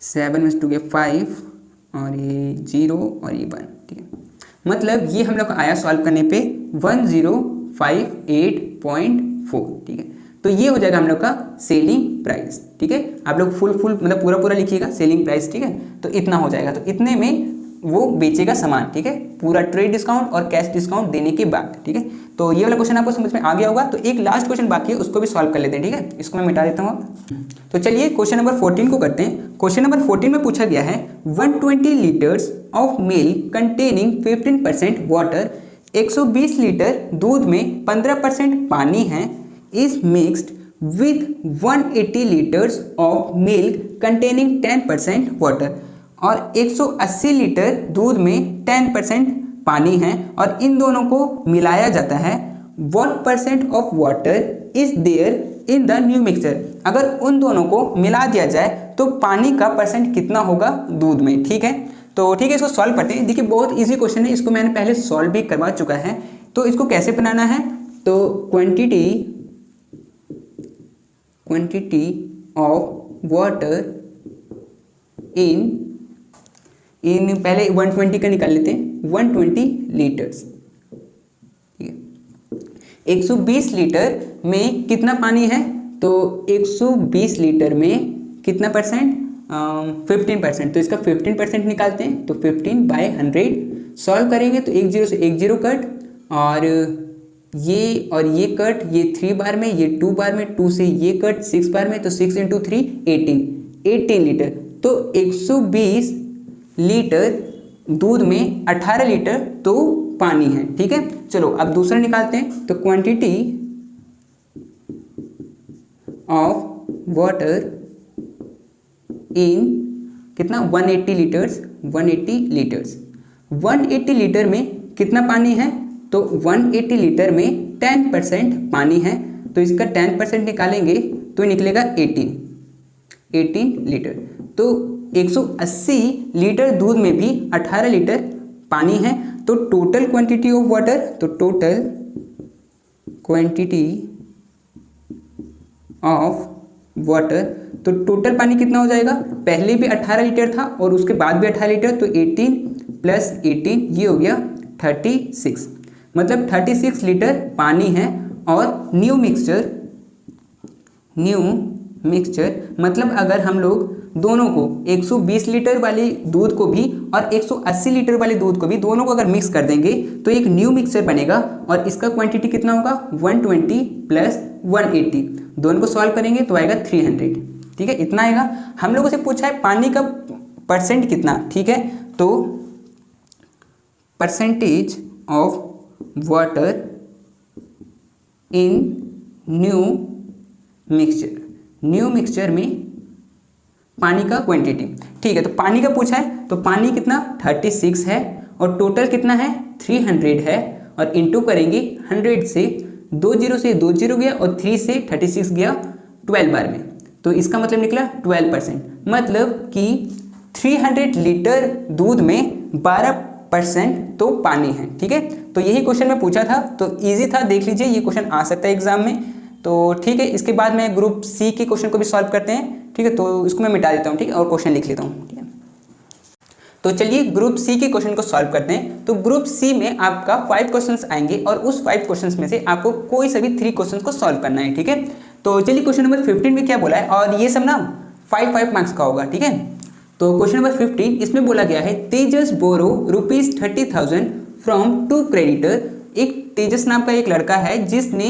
7 में 2 गया 5 और ये 0 और ये 1, ठीक है। मतलब ये हम लोग को आया सॉल्व करने पे 1058.4, ठीक है। तो ये हो जाएगा हम लोग का सेलिंग प्राइस, ठीक है। आप लोग फुल मतलब पूरा लिखिएगा सेलिंग प्राइस, ठीक है। तो इतना हो जाएगा, तो इतने में वो बेचेगा सामान, ठीक है, पूरा ट्रेड डिस्काउंट और कैश डिस्काउंट देने के बाद, ठीक है। तो ये वाला क्वेश्चन आपको समझ में आ गया होगा। तो एक लास्ट क्वेश्चन बाकी है, उसको भी सॉल्व कर लेते हैं, ठीक है। इसको मैं मिटा देता हूँ। तो चलिए क्वेश्चन नंबर 14 को करते हैं। क्वेश्चन नंबर 14 में पूछा गया है 120 litres of milk containing 15% water, 120 litre दूध में 15% पानी है, is mixed with 180 litres of milk containing 10% water, और 180 लीटर दूध में 10% पानी है, और इन दोनों को मिलाया जाता है what percent of water is there in the new mixture. अगर उन दोनों को मिला दिया जाए तो पानी का परसेंट कितना होगा दूध में। ठीक है, तो ठीक है, इसको सॉल्व करते हैं। देखिए बहुत इजी क्वेश्चन है, इसको मैंने पहले सॉल्व भी करवा चुका है। तो इसको कैसे बनाना है, तो क्वांटिटी ऑफ वाटर इन पहले 120 का निकाल लेते हैं, 120 लीटर्स। ठीक है, 120 लीटर में कितना पानी है, तो 120 लीटर में कितना परसेंट, 15%। तो इसका 15% निकालते हैं, तो 15/100 सॉल्व करेंगे तो 1 0 से 1 0 कट, और ये कट, ये 3 बार में, ये 2 बार में, 2 से ये कट 6 बार में, तो 6 × 3 18 लीटर। तो 120 लीटर दूध में 18 लीटर तो पानी है। ठीक है, चलो अब दूसरा निकालते हैं। तो क्वांटिटी ऑफ वाटर इन कितना, 180 लीटर्स। 180 लीटर में कितना पानी है, तो 180 लीटर में 10% पानी है, तो इसका 10% निकालेंगे तो निकलेगा 18 लीटर। तो 180 लीटर दूध में भी 18 लीटर पानी है। तो टोटल क्वांटिटी ऑफ वाटर, तो टोटल क्वांटिटी ऑफ वाटर, तो टोटल पानी कितना हो जाएगा, पहले भी 18 लीटर था और उसके बाद भी 18 लीटर, तो 18 + 18 ये हो गया 36, मतलब 36 लीटर पानी है। और न्यू मिक्सचर मतलब अगर हम लोग दोनों को 120 लीटर वाले दूध को भी और 180 लीटर वाले दूध को भी, दोनों को अगर मिक्स कर देंगे तो एक न्यू मिक्सचर बनेगा, और इसका क्वांटिटी कितना होगा, 120 + 180, दोनों को सॉल्व करेंगे तो आएगा 300। ठीक है, इतना आएगा। हम लोगों से पूछा है पानी का परसेंट कितना। ठीक है, तो percentage of water in new mixture में पानी का क्वांटिटी। ठीक है, तो पानी का पूछा है, तो पानी कितना 36 है और टोटल कितना है 300 है, और इंटू करेंगे 100 से, 2 0 से 2 0 गया और 3 से 36 गया 12 बार में, तो इसका मतलब निकला 12%, मतलब कि 300 लीटर दूध में 12% तो पानी है। ठीक है, तो यही क्वेश्चन में पूछा था, तो इजी था, देख लीजिए ये क्वेश्चन आ सकता है एग्जाम में। तो ठीक है, इसके बाद में ग्रुप सी के क्वेश्चन को भी सॉल्व करते हैं। ठीक है, तो इसको मैं मिटा देता हूँ, ठीक है, और क्वेश्चन लिख लेता हूँ। ठीक है, तो चलिए ग्रुप सी के क्वेश्चन को सॉल्व करते हैं। तो ग्रुप सी में आपका 5 क्वेश्चंस आएंगे और उस 5 क्वेश्चंस में से आपको कोई से भी 3 क्वेश्चंस को सॉल्व करना है। ठीक है, तो चलिए क्वेश्चन नंबर 15 में क्या बोला है, और ये सब ना 5 मार्क्स का होगा। ठीक है, तो क्वेश्चन नंबर 15 इसमें बोला गया है, तेजस बोरो ₹30,000 फ्रॉम 2 क्रेडिटर। एक तेजस नाम का एक लड़का है जिसने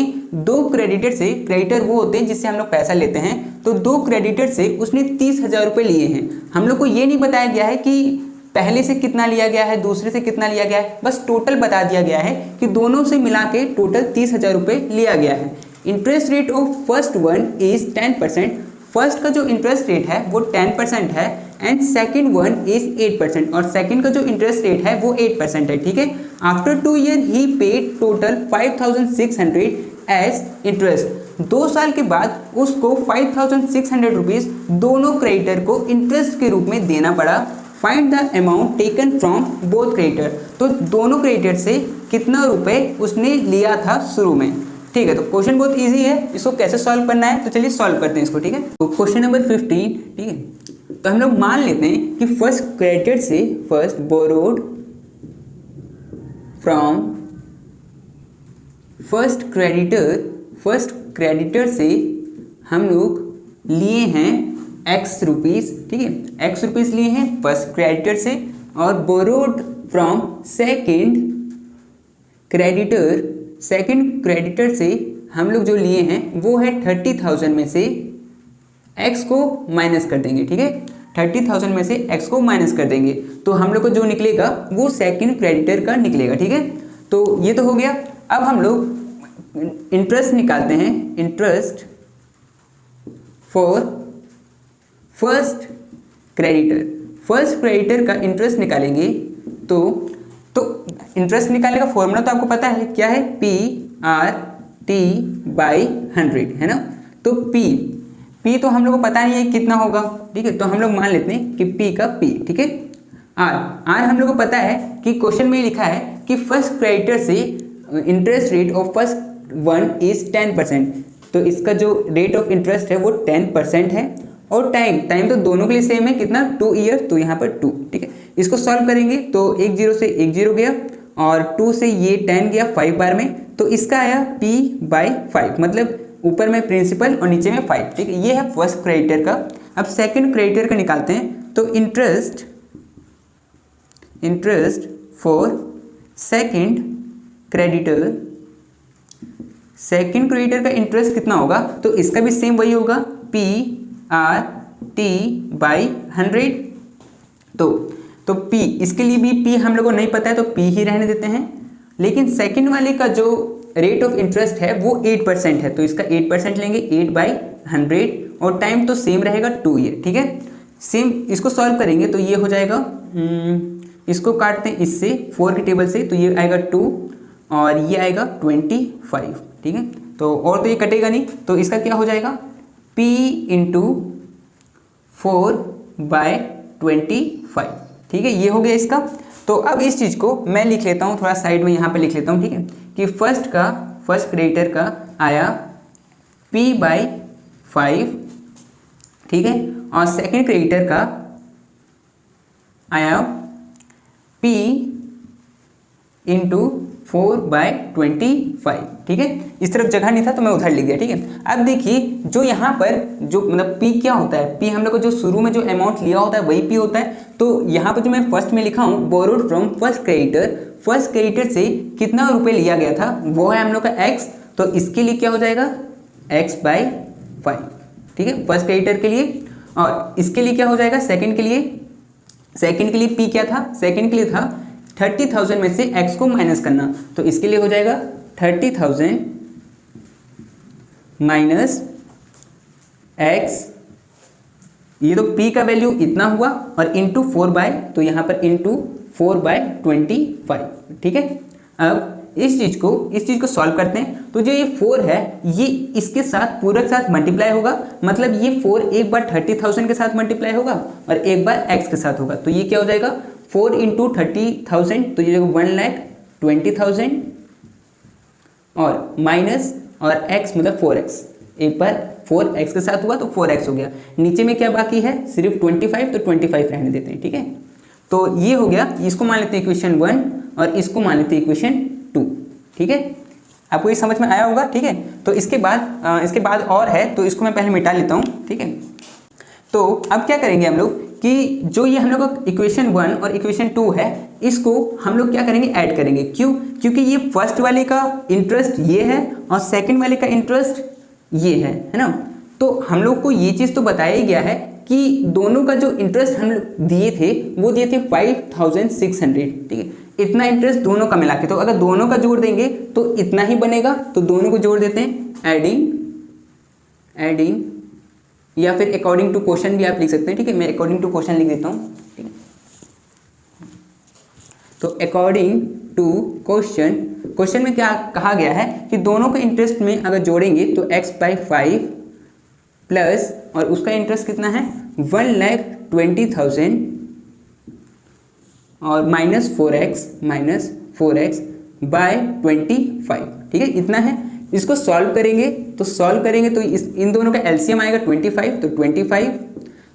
2 क्रेडिटर से, क्रेडिटर वो होते हैं जिससे हम लोग पैसा लेते हैं, तो 2 क्रेडिटर से उसने 30,000 रुपये लिए हैं। हम लोग को ये नहीं बताया गया है कि पहले से कितना लिया गया है, दूसरे से कितना लिया गया है, बस टोटल बता दिया गया है कि दोनों से मिला के टोटल 30,000 रुपये लिया गया है। Interest rate of first one is 10%। First का जो इंटरेस्ट रेट है वो 10% है, एंड सेकंड वन इज 8%, और सेकंड का जो इंटरेस्ट रेट है वो 8% है। ठीक है, आफ्टर 2 ईयर ही पेड टोटल 5,600 एज इंटरेस्ट। 2 साल के बाद उसको 5,600 रुपीज़ दोनों क्रेडिटर को इंटरेस्ट के रूप में देना पड़ा। Find the amount taken from both creditor. तो दोनों क्रेडिटर से कितना रुपए उसने लिया था शुरू में। ठीक है, तो क्वेश्चन बहुत इजी है, इसको कैसे सॉल्व करना है, तो चलिए सॉल्व करते हैं इसको। ठीक है, तो क्वेश्चन नंबर 15, ठीक है, तो हम लोग मान लेते हैं कि फर्स्ट क्रेडिटर से, first borrowed from first creditor से हम लोग लिए हैं x रुपीज़। ठीक है, x रुपीज़ लिए हैं फर्स्ट क्रेडिटर से, और बोरोड फ्रॉम सेकंड क्रेडिटर से हम लोग जो लिए हैं वो है 30,000 में से x को माइनस कर देंगे। ठीक है, 30,000 में से x को माइनस कर देंगे, तो हम लोग को जो निकलेगा वो सेकंड क्रेडिटर का निकलेगा। ठीक है, तो ये तो हो गया। अब हम लोग इंटरेस्ट निकालते हैं, इंटरेस्ट फॉर फर्स्ट क्रेडिटर का इंटरेस्ट निकालेंगे। तो इंटरेस्ट निकालने का फॉर्मूला तो आपको पता है क्या है, P आर टी बाई 100 है ना। तो P तो हम लोग को पता नहीं है कितना होगा, ठीक है, तो हम लोग मान लेते हैं कि P का P, ठीक है। R हम लोग को पता है कि क्वेश्चन में लिखा है कि फर्स्ट क्रेडिटर से interest rate of first one is 10%, तो इसका जो रेट ऑफ इंटरेस्ट है वो 10% है। और टाइम तो दोनों के लिए सेम है, कितना 2 ईयर, तो यहाँ पर 2, ठीक है। इसको सॉल्व करेंगे तो 1 0 से 1 0 गया और 2 से ये 10 गया 5 बार में, तो इसका आया P/5, मतलब ऊपर में प्रिंसिपल और नीचे में 5, ठीक है। ये है फर्स्ट क्रेडिटर का। अब सेकंड क्रेडिटर का निकालते हैं, तो इंटरेस्ट फॉर सेकंड क्रेडिटर का इंटरेस्ट कितना होगा, तो इसका भी सेम वही होगा, P/100। तो P, इसके लिए भी P हम लोग को नहीं पता है तो P ही रहने देते हैं। लेकिन सेकंड वाले का जो रेट ऑफ इंटरेस्ट है वो 8% है, तो इसका 8% लेंगे, 8/100, और टाइम तो सेम रहेगा 2 ईयर, ठीक है। सेम इसको सॉल्व करेंगे तो ये हो जाएगा, इसको काटते हैं इससे 4 की टेबल से, तो ये आएगा 2 और ये आएगा 25, ठीक है। तो और तो ये कटेगा नहीं, तो इसका क्या हो जाएगा, P × 4/25, ठीक है। ये हो गया इसका। तो अब इस चीज़ को मैं लिख लेता हूँ, थोड़ा साइड में यहाँ पे लिख लेता हूँ, ठीक है, कि फर्स्ट क्रेडिटर का आया P/5, ठीक है, और सेकंड क्रेडिटर का आया P × 4/25, ठीक है। इस तरफ जगह नहीं था तो मैं उधर लिख दिया, ठीक है। अब देखिए जो यहाँ पर जो मतलब P क्या होता है, P हम लोग को जो शुरू में जो अमाउंट लिया होता है वही P होता है। तो यहाँ पर जो मैं फर्स्ट में लिखा हूँ, बोरोड फ्रॉम फर्स्ट क्रेडिटर से कितना रुपए लिया गया था वो है हम लोग का X, तो इसके लिए क्या हो जाएगा X/5, ठीक है, फर्स्ट क्रेडिटर के लिए। और इसके लिए क्या हो जाएगा, सेकंड के लिए P क्या था, सेकंड के लिए था 30,000 में से X को माइनस करना, तो इसके लिए हो जाएगा 30,000 माइनस X, ये तो P का वैल्यू इतना हुआ, और इंटू 4/, तो यहाँ पर इंटू 4/25, ठीक है। अब इस चीज़ को सॉल्व करते हैं, तो जो ये 4 है ये इसके साथ पूरे के साथ मल्टीप्लाई होगा, मतलब ये 4 एक बार 30,000 के साथ मल्टीप्लाई होगा और एक बार X के साथ होगा, तो ये क्या हो जाएगा 4 × 30,000, तो ये 1,20,000 और माइनस और X मतलब 4X, एक बार 4X के साथ हुआ तो 4X हो गया। नीचे में क्या बाकी है, सिर्फ 25, तो 25 रहने देते हैं, ठीक है। तो ये हो गया, इसको मान लेते हैं इक्वेशन 1 और इसको मान लेते हैं इक्वेशन 2, ठीक है। आपको ये समझ में आया होगा, ठीक है। तो इसके बाद और है, तो इसको मैं पहले मिटा लेता हूँ, ठीक है। तो अब क्या करेंगे हम लोग कि जो ये हम लोग का इक्वेशन 1 और इक्वेशन 2 है, इसको हम लोग क्या करेंगे, ऐड करेंगे। क्यों, क्योंकि ये फर्स्ट वाले का इंटरेस्ट ये है और सेकंड वाले का इंटरेस्ट ये है ना। तो हम लोग को ये चीज़ तो बताया ही गया है कि दोनों का जो इंटरेस्ट हम लोग दिए थे वो दिए थे 5,600, ठीक है। इतना इंटरेस्ट दोनों का मिला के, तो अगर दोनों का जोड़ देंगे तो इतना ही बनेगा, तो दोनों को जोड़ देते हैं, एडिंग या फिर अकॉर्डिंग टू क्वेश्चन भी आप लिख सकते हैं, ठीक है। मैं अकॉर्डिंग टू क्वेश्चन लिख देता हूँ, ठीक है। तो अकॉर्डिंग टू क्वेश्चन में क्या कहा गया है कि दोनों के इंटरेस्ट में अगर जोड़ेंगे तो X/5 प्लस और उसका इंटरेस्ट कितना है 1,20,000 और माइनस 4x/25, ठीक है, इतना है। इसको सॉल्व करेंगे तो इन दोनों का एलसीएम आएगा 25, तो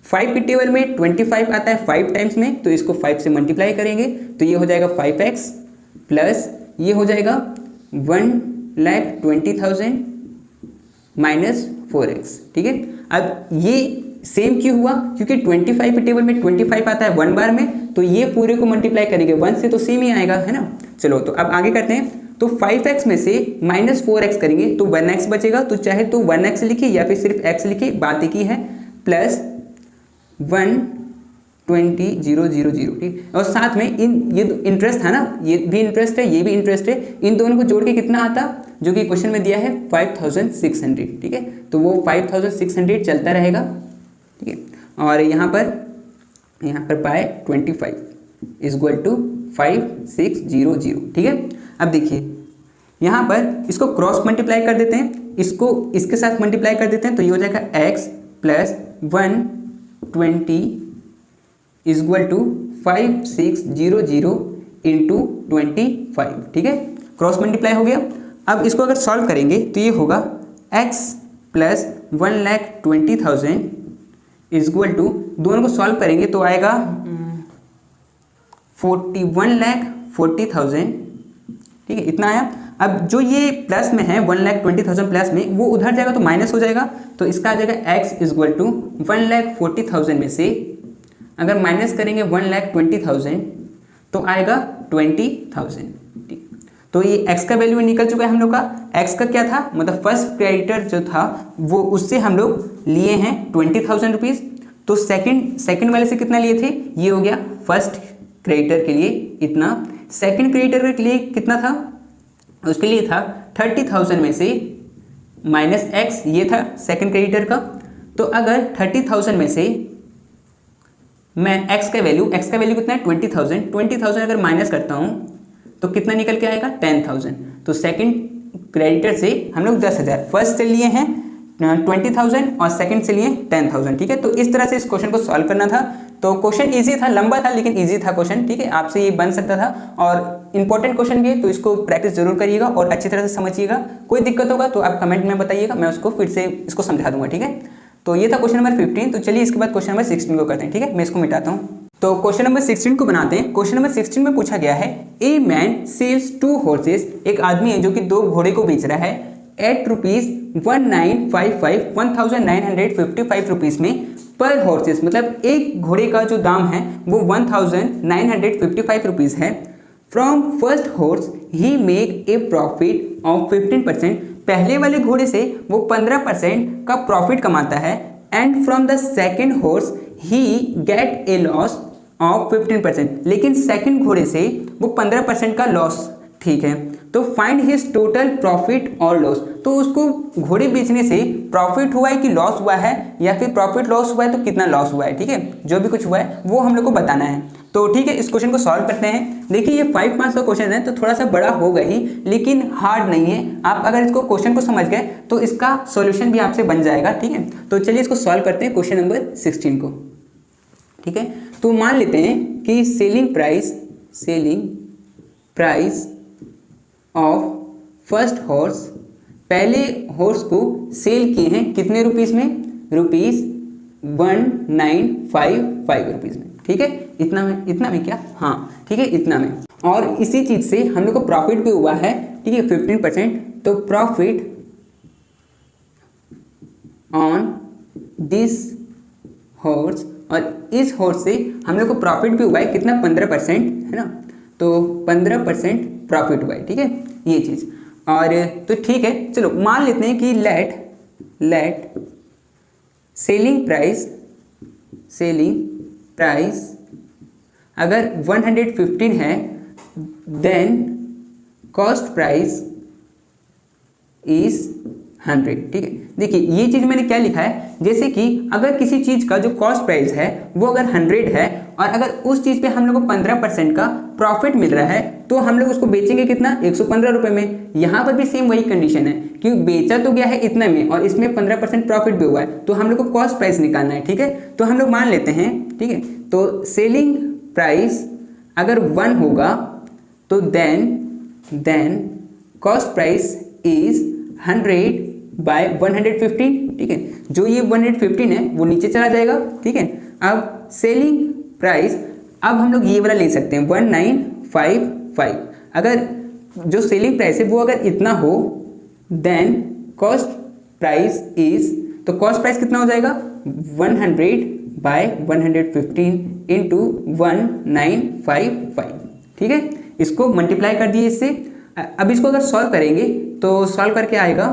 5 की टेबल में 25 आता है 5 टाइम्स में, तो इसको 5 से मल्टीप्लाई करेंगे तो ये हो जाएगा 5x प्लस ये हो जाएगा 1,20,000 माइनस 4x, ठीक है। अब ये सेम क्यों हुआ, क्योंकि 25 की टेबल में 25 आता है 1 बार में, तो ये पूरे को मल्टीप्लाई करेंगे 1 से तो सेम ही आएगा, है ना। चलो तो अब आगे करते हैं। तो 5x में से माइनस 4x करेंगे तो 1x बचेगा, तो चाहे तो 1x लिखिए या फिर सिर्फ x लिखिए, बात एक ही है, प्लस 1,20,000, ठीक। और साथ में ये इंटरेस्ट था ना, ये भी इंटरेस्ट है, ये भी इंटरेस्ट है, इन दोनों को जोड़ के कितना आता, जो कि क्वेश्चन में दिया है 5,600, ठीक है। तो वो 5,600 चलता रहेगा, ठीक है। और यहाँ पर बाय 25 इक्वल टू 5,600, ठीक है। अब देखिए यहाँ पर इसको क्रॉस मल्टीप्लाई कर देते हैं, इसको इसके साथ मल्टीप्लाई कर देते हैं, तो ये हो जाएगा x plus 120 is equal to 5600 into 25, ठीक है। क्रॉस मल्टीप्लाई हो गया। अब इसको अगर सॉल्व करेंगे तो ये होगा x plus 1,20,000 is equal to, दोनों को सॉल्व करेंगे तो आएगा 41,40,000, ठीक है, इतना आया। अब जो ये प्लस में है 1,20,000 प्लस में, वो उधर जाएगा तो माइनस हो जाएगा, तो इसका आ जाएगा x इज इक्वल टू 1,40,000 में से अगर माइनस करेंगे 1,20,000 तो आएगा 20,000, ठीक। तो ये x का वैल्यू निकल चुका है हम लोग का। x का क्या था, मतलब फर्स्ट क्रेडिटर जो था वो उससे हम लोग लिए हैं 20,000 रुपीज़, तो सेकंड वाले से कितना लिए थे, ये हो गया फर्स्ट क्रेडिटर के लिए इतना। सेकंड क्रेडिटर के लिए कितना था, उसके लिए था 30,000 में से माइनस x, ये था सेकंड क्रेडिटर का। तो अगर 30,000 में से मैं x का वैल्यू कितना है 20,000 अगर माइनस करता हूँ तो कितना निकल के आएगा 10,000। तो सेकंड क्रेडिटर से हम लोग 10,000 फर्स्ट से लिए हैं 20,000 और सेकंड से लिए 10,000, ठीक है। तो इस तरह से इस क्वेश्चन को सॉल्व करना था। तो क्वेश्चन इजी था, लंबा था लेकिन इजी था क्वेश्चन, ठीक है, आपसे ये बन सकता था और इंपॉर्टेंट क्वेश्चन भी है, तो इसको प्रैक्टिस जरूर करिएगा और अच्छी तरह से समझिएगा। कोई दिक्कत होगा तो आप कमेंट में बताइएगा, मैं उसको फिर से इसको समझा दूंगा, ठीक है। तो ये था क्वेश्चन नंबर 15। तो चलिए इसके बाद क्वेश्चन नंबर 16 को करते हैं, ठीक है। मैं इसको मिटाता हूँ। तो क्वेश्चन नंबर 16 को बनाते हैं। क्वेश्चन नंबर 16 में पूछा गया है, ए मैन सेल्स 2 हॉर्सेस, एक आदमी है जो कि 2 घोड़े को बेच रहा है एट ₹1955 रुपीज़ में पर हॉर्सेस, मतलब एक घोड़े का जो दाम है वो 1955 रुपीज़ है। From first horse he make a profit of 15%, पहले वाले घोड़े से वो 15% का प्रॉफिट कमाता है। And from the second horse he gate A loss of 15%, लेकिन सेकेंड घोड़े से वो 15% का लॉस, ठीक है। तो फाइंड हिज टोटल प्रॉफिट और लॉस, तो उसको घोड़े बेचने से प्रॉफिट हुआ है कि लॉस हुआ है, या फिर प्रॉफिट लॉस हुआ है तो कितना लॉस हुआ है, ठीक है। जो भी कुछ हुआ है वो हम लोग को बताना है। तो ठीक है, इस क्वेश्चन को सॉल्व करते हैं। देखिए ये 5 मार्क्स का क्वेश्चन है तो थोड़ा सा बड़ा होगा ही, लेकिन हार्ड नहीं है। आप अगर इसको क्वेश्चन को समझ गए तो इसका सॉल्यूशन भी आपसे बन जाएगा, ठीक है। तो चलिए इसको सॉल्व करते हैं क्वेश्चन नंबर 16 को, ठीक है। तो मान लेते हैं कि selling price of first horse, पहले हॉर्स को सेल किए हैं कितने रुपीस में, ₹1955 रुपीज़ में, ठीक है। इतना में क्या, हाँ ठीक है, इतना में। और इसी चीज़ से हम लोग को प्रॉफिट भी हुआ है, ठीक है, 15%। तो प्रॉफिट ऑन दिस हॉर्स, और इस हॉर्स से हम लोग को प्रॉफिट भी हुआ है कितना, 15%, है ना। तो 15% प्रॉफिट हुआ है, ठीक है, ये चीज़। और तो ठीक है, चलो मान लेते हैं कि लेट सेलिंग प्राइस अगर 115 है, देन कॉस्ट प्राइस इज 100, ठीक है। देखिए ये चीज़ मैंने क्या लिखा है, जैसे कि अगर किसी चीज़ का जो कॉस्ट प्राइस है वो अगर 100 है और अगर उस चीज़ पे हम लोग को 15% का प्रॉफिट मिल रहा है तो हम लोग उसको बेचेंगे कितना, 115 रुपये में। यहाँ पर भी सेम वही कंडीशन है कि बेचा तो गया है इतना में और इसमें 15% प्रॉफिट भी हुआ है, तो हम लोग को कॉस्ट प्राइस निकालना है, ठीक है। तो हम लोग मान लेते हैं, ठीक है। तो सेलिंग प्राइस अगर 1 होगा तो देन कॉस्ट प्राइस इज 100/115, ठीक है। जो ये 115 है वो नीचे चला जाएगा, ठीक है। अब सेलिंग प्राइस, अब हम लोग ये वाला ले सकते हैं 1955। अगर जो सेलिंग प्राइस है वो अगर इतना हो, देन कॉस्ट प्राइस इज, तो कॉस्ट प्राइस कितना हो जाएगा 100/115 इंटू 1955, ठीक है। इसको मल्टीप्लाई कर दिए इससे। अब इसको अगर सॉल्व करेंगे तो सॉल्व करके आएगा,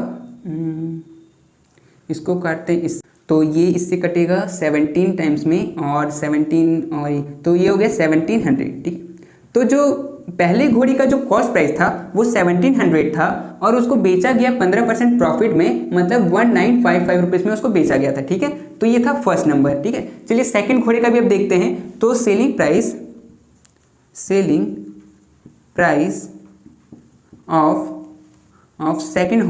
इसको काटते हैं इस, तो ये इससे कटेगा 17 टाइम्स में और 17 और तो ये हो गया 1700, ठीक। तो जो पहले घोड़ी का जो कॉस्ट प्राइस था वो 1700 था और उसको बेचा गया 15% प्रॉफिट में, मतलब 1955 रुपीज़ में उसको बेचा गया था, ठीक है। तो ये था फर्स्ट नंबर, ठीक है। चलिए सेकंड घोड़े का भी अब देखते हैं। तो selling price of of second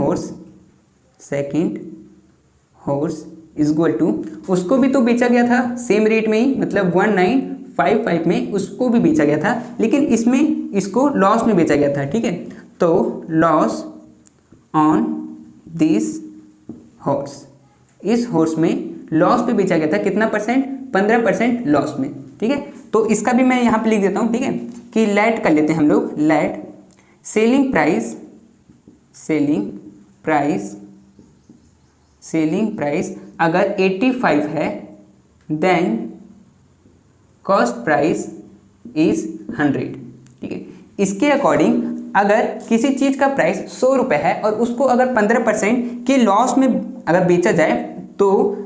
horse is equal to, उसको भी तो बेचा गया था सेम रेट में ही, मतलब 1955 में उसको भी बेचा गया था, लेकिन इसमें इसको लॉस में बेचा गया था। ठीक है, तो लॉस ऑन दिस हॉर्स, इस हॉर्स में लॉस पे बेचा गया था कितना परसेंट, 15% लॉस में। ठीक है, तो इसका भी मैं यहाँ पे लिख देता हूँ। ठीक है, कि लेट कर लेते हैं हम लोग, लेट सेलिंग प्राइस अगर 85 है, देन कॉस्ट प्राइस इज 100। ठीक है, इसके अकॉर्डिंग अगर किसी चीज़ का प्राइस 100 रुपये है और उसको अगर 15% के लॉस में अगर बेचा जाए तो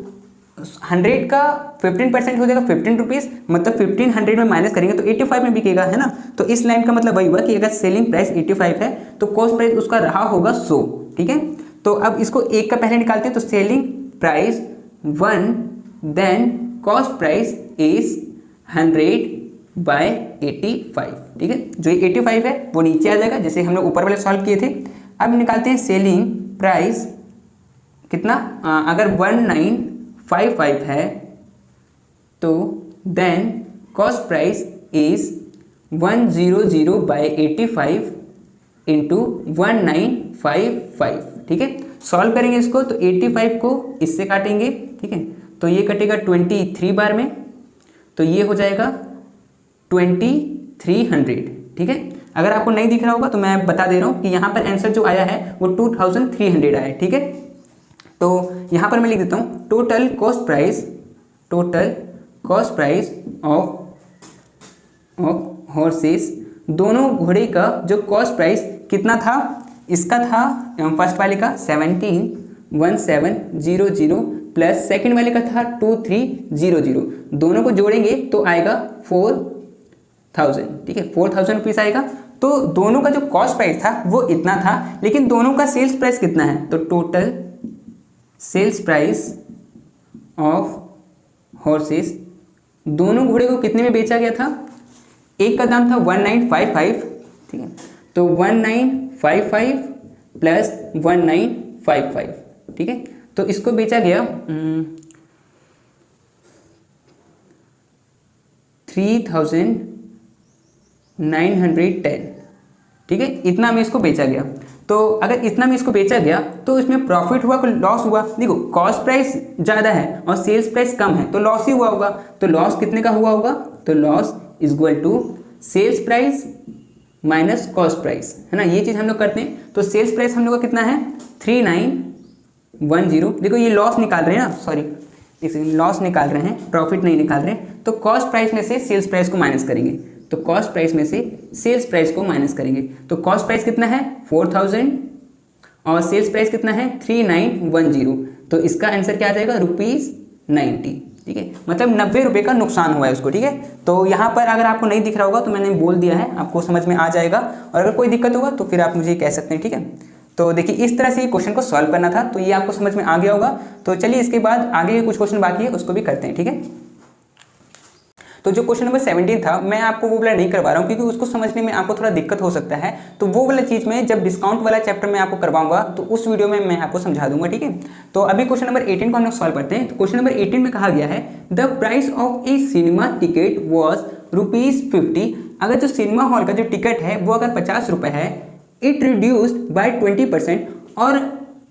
100 का 15% हो जाएगा 15 रुपीज़, मतलब 1500 में माइनस करेंगे तो 85 में बिकेगा, है ना। तो इस लाइन का मतलब वही हुआ कि अगर सेलिंग प्राइस 85 है तो कॉस्ट प्राइस उसका रहा होगा 100। ठीक है, तो अब इसको एक का पहले निकालते हैं, तो selling price 1, then cost price is 100/85। ठीक है, जो 85 है वो नीचे आ जाएगा जैसे हम लोग ऊपर वाले सॉल्व किए थे। अब निकालते हैं सेलिंग प्राइस कितना, अगर 1955 है तो then cost price is 100/85 into 1955। ठीक है, सॉल्व करेंगे इसको तो 85 को इससे काटेंगे। ठीक है, तो ये कटेगा 23 बार में, तो ये हो जाएगा 2300। ठीक है, अगर आपको नहीं दिख रहा होगा तो मैं बता दे रहा हूँ कि यहाँ पर आंसर जो आया है वो 2300 आया है। ठीक है, तो यहाँ पर मैं लिख देता हूँ total cost price of horses, दोनों घोड़े का जो कॉस्ट प्राइस कितना था, इसका था फर्स्ट वाले का 17,1700 प्लस सेकंड वाले का था 2300, दोनों को जोड़ेंगे तो आएगा 4000। ठीक है, 4000 रुपीज़ आएगा। तो दोनों का जो कॉस्ट प्राइस था वो इतना था, लेकिन दोनों का सेल्स प्राइस कितना है, तो total sales price of horses, दोनों घोड़े को कितने में बेचा गया था, एक का दाम था 1955। ठीक है, तो 1955 प्लस 1955। ठीक है, तो इसको बेचा गया 3910। ठीक है, इतना में इसको बेचा गया। तो अगर इतना में इसको बेचा गया तो इसमें प्रॉफिट हुआ कि लॉस हुआ, देखो कॉस्ट प्राइस ज़्यादा है और सेल्स प्राइस कम है तो लॉस ही हुआ होगा। तो लॉस कितने का हुआ होगा, तो loss is equal to sales price minus cost price, है ना। ये चीज़ हम लोग करते हैं। तो सेल्स प्राइस हम लोग का कितना है 3910। देखो ये लॉस निकाल रहे हैं ना, सॉरी लॉस निकाल रहे हैं, प्रॉफिट नहीं निकाल रहे हैं। तो कॉस्ट प्राइस में से सेल्स प्राइस को माइनस करेंगे, तो कॉस्ट प्राइस में से सेल्स प्राइस को माइनस करेंगे। तो कॉस्ट प्राइस कितना है 4000 और सेल्स प्राइस कितना है 3910। तो इसका आंसर क्या आ जाएगा ₹90। ठीक है, मतलब 90 रुपये का नुकसान हुआ है उसको। ठीक है, तो यहाँ पर अगर आपको नहीं दिख रहा होगा तो मैंने बोल दिया है, आपको समझ में आ जाएगा। और अगर कोई दिक्कत होगा तो फिर आप मुझे कह सकते हैं। ठीक है, तो देखिए इस तरह से ये क्वेश्चन को सॉल्व करना था, तो ये आपको समझ में आ गया होगा। तो चलिए इसके बाद आगे कुछ क्वेश्चन बाकी है उसको भी करते हैं। ठीक है, तो जो क्वेश्चन नंबर 17 था मैं आपको वो वाला नहीं करवा रहा हूँ क्योंकि उसको समझने में आपको थोड़ा दिक्कत हो सकता है। तो वो वाला चीज़ में जब डिस्काउंट वाला चैप्टर में आपको करवाऊंगा तो उस वीडियो में मैं आपको समझा दूंगा। ठीक है, तो अभी क्वेश्चन नंबर 18 को हम लोग सॉल्व करते हैं। तो क्वेश्चन नंबर 18 में कहा गया है the price of A cinema ticket was ₹50। अगर जो सिनेमा हॉल का जो टिकट है वो अगर 50 रुपये है, इट रिड्यूस्ड बाय 20%, और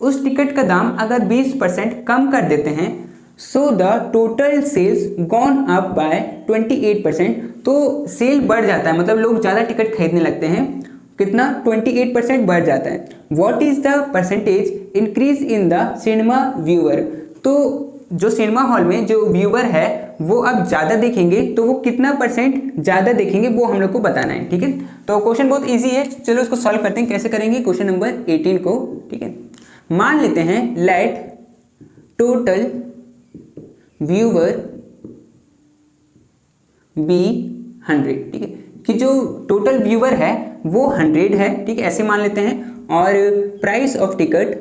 उस टिकट का दाम अगर 20% कम कर देते हैं, so the total sales gone up by 28%। तो सेल बढ़ जाता है, मतलब लोग ज़्यादा टिकट खरीदने लगते हैं, कितना 28% बढ़ जाता है। What is the percentage increase in the cinema viewer. तो जो सिनेमा हॉल में जो व्यूअर है वो अब ज़्यादा देखेंगे, तो वो कितना % ज़्यादा देखेंगे वो हम लोग को बताना है। ठीक है, तो क्वेश्चन बहुत ईजी है, चलो इसको सॉल्व करते हैं। कैसे करेंगे क्वेश्चन नंबर 18 को। ठीक है, मान लेते हैं लेट टोटल व्यूअर बी 100। ठीक है, कि जो टोटल व्यूअर है वो 100 है। ठीक है, ऐसे मान लेते हैं। और प्राइस ऑफ टिकट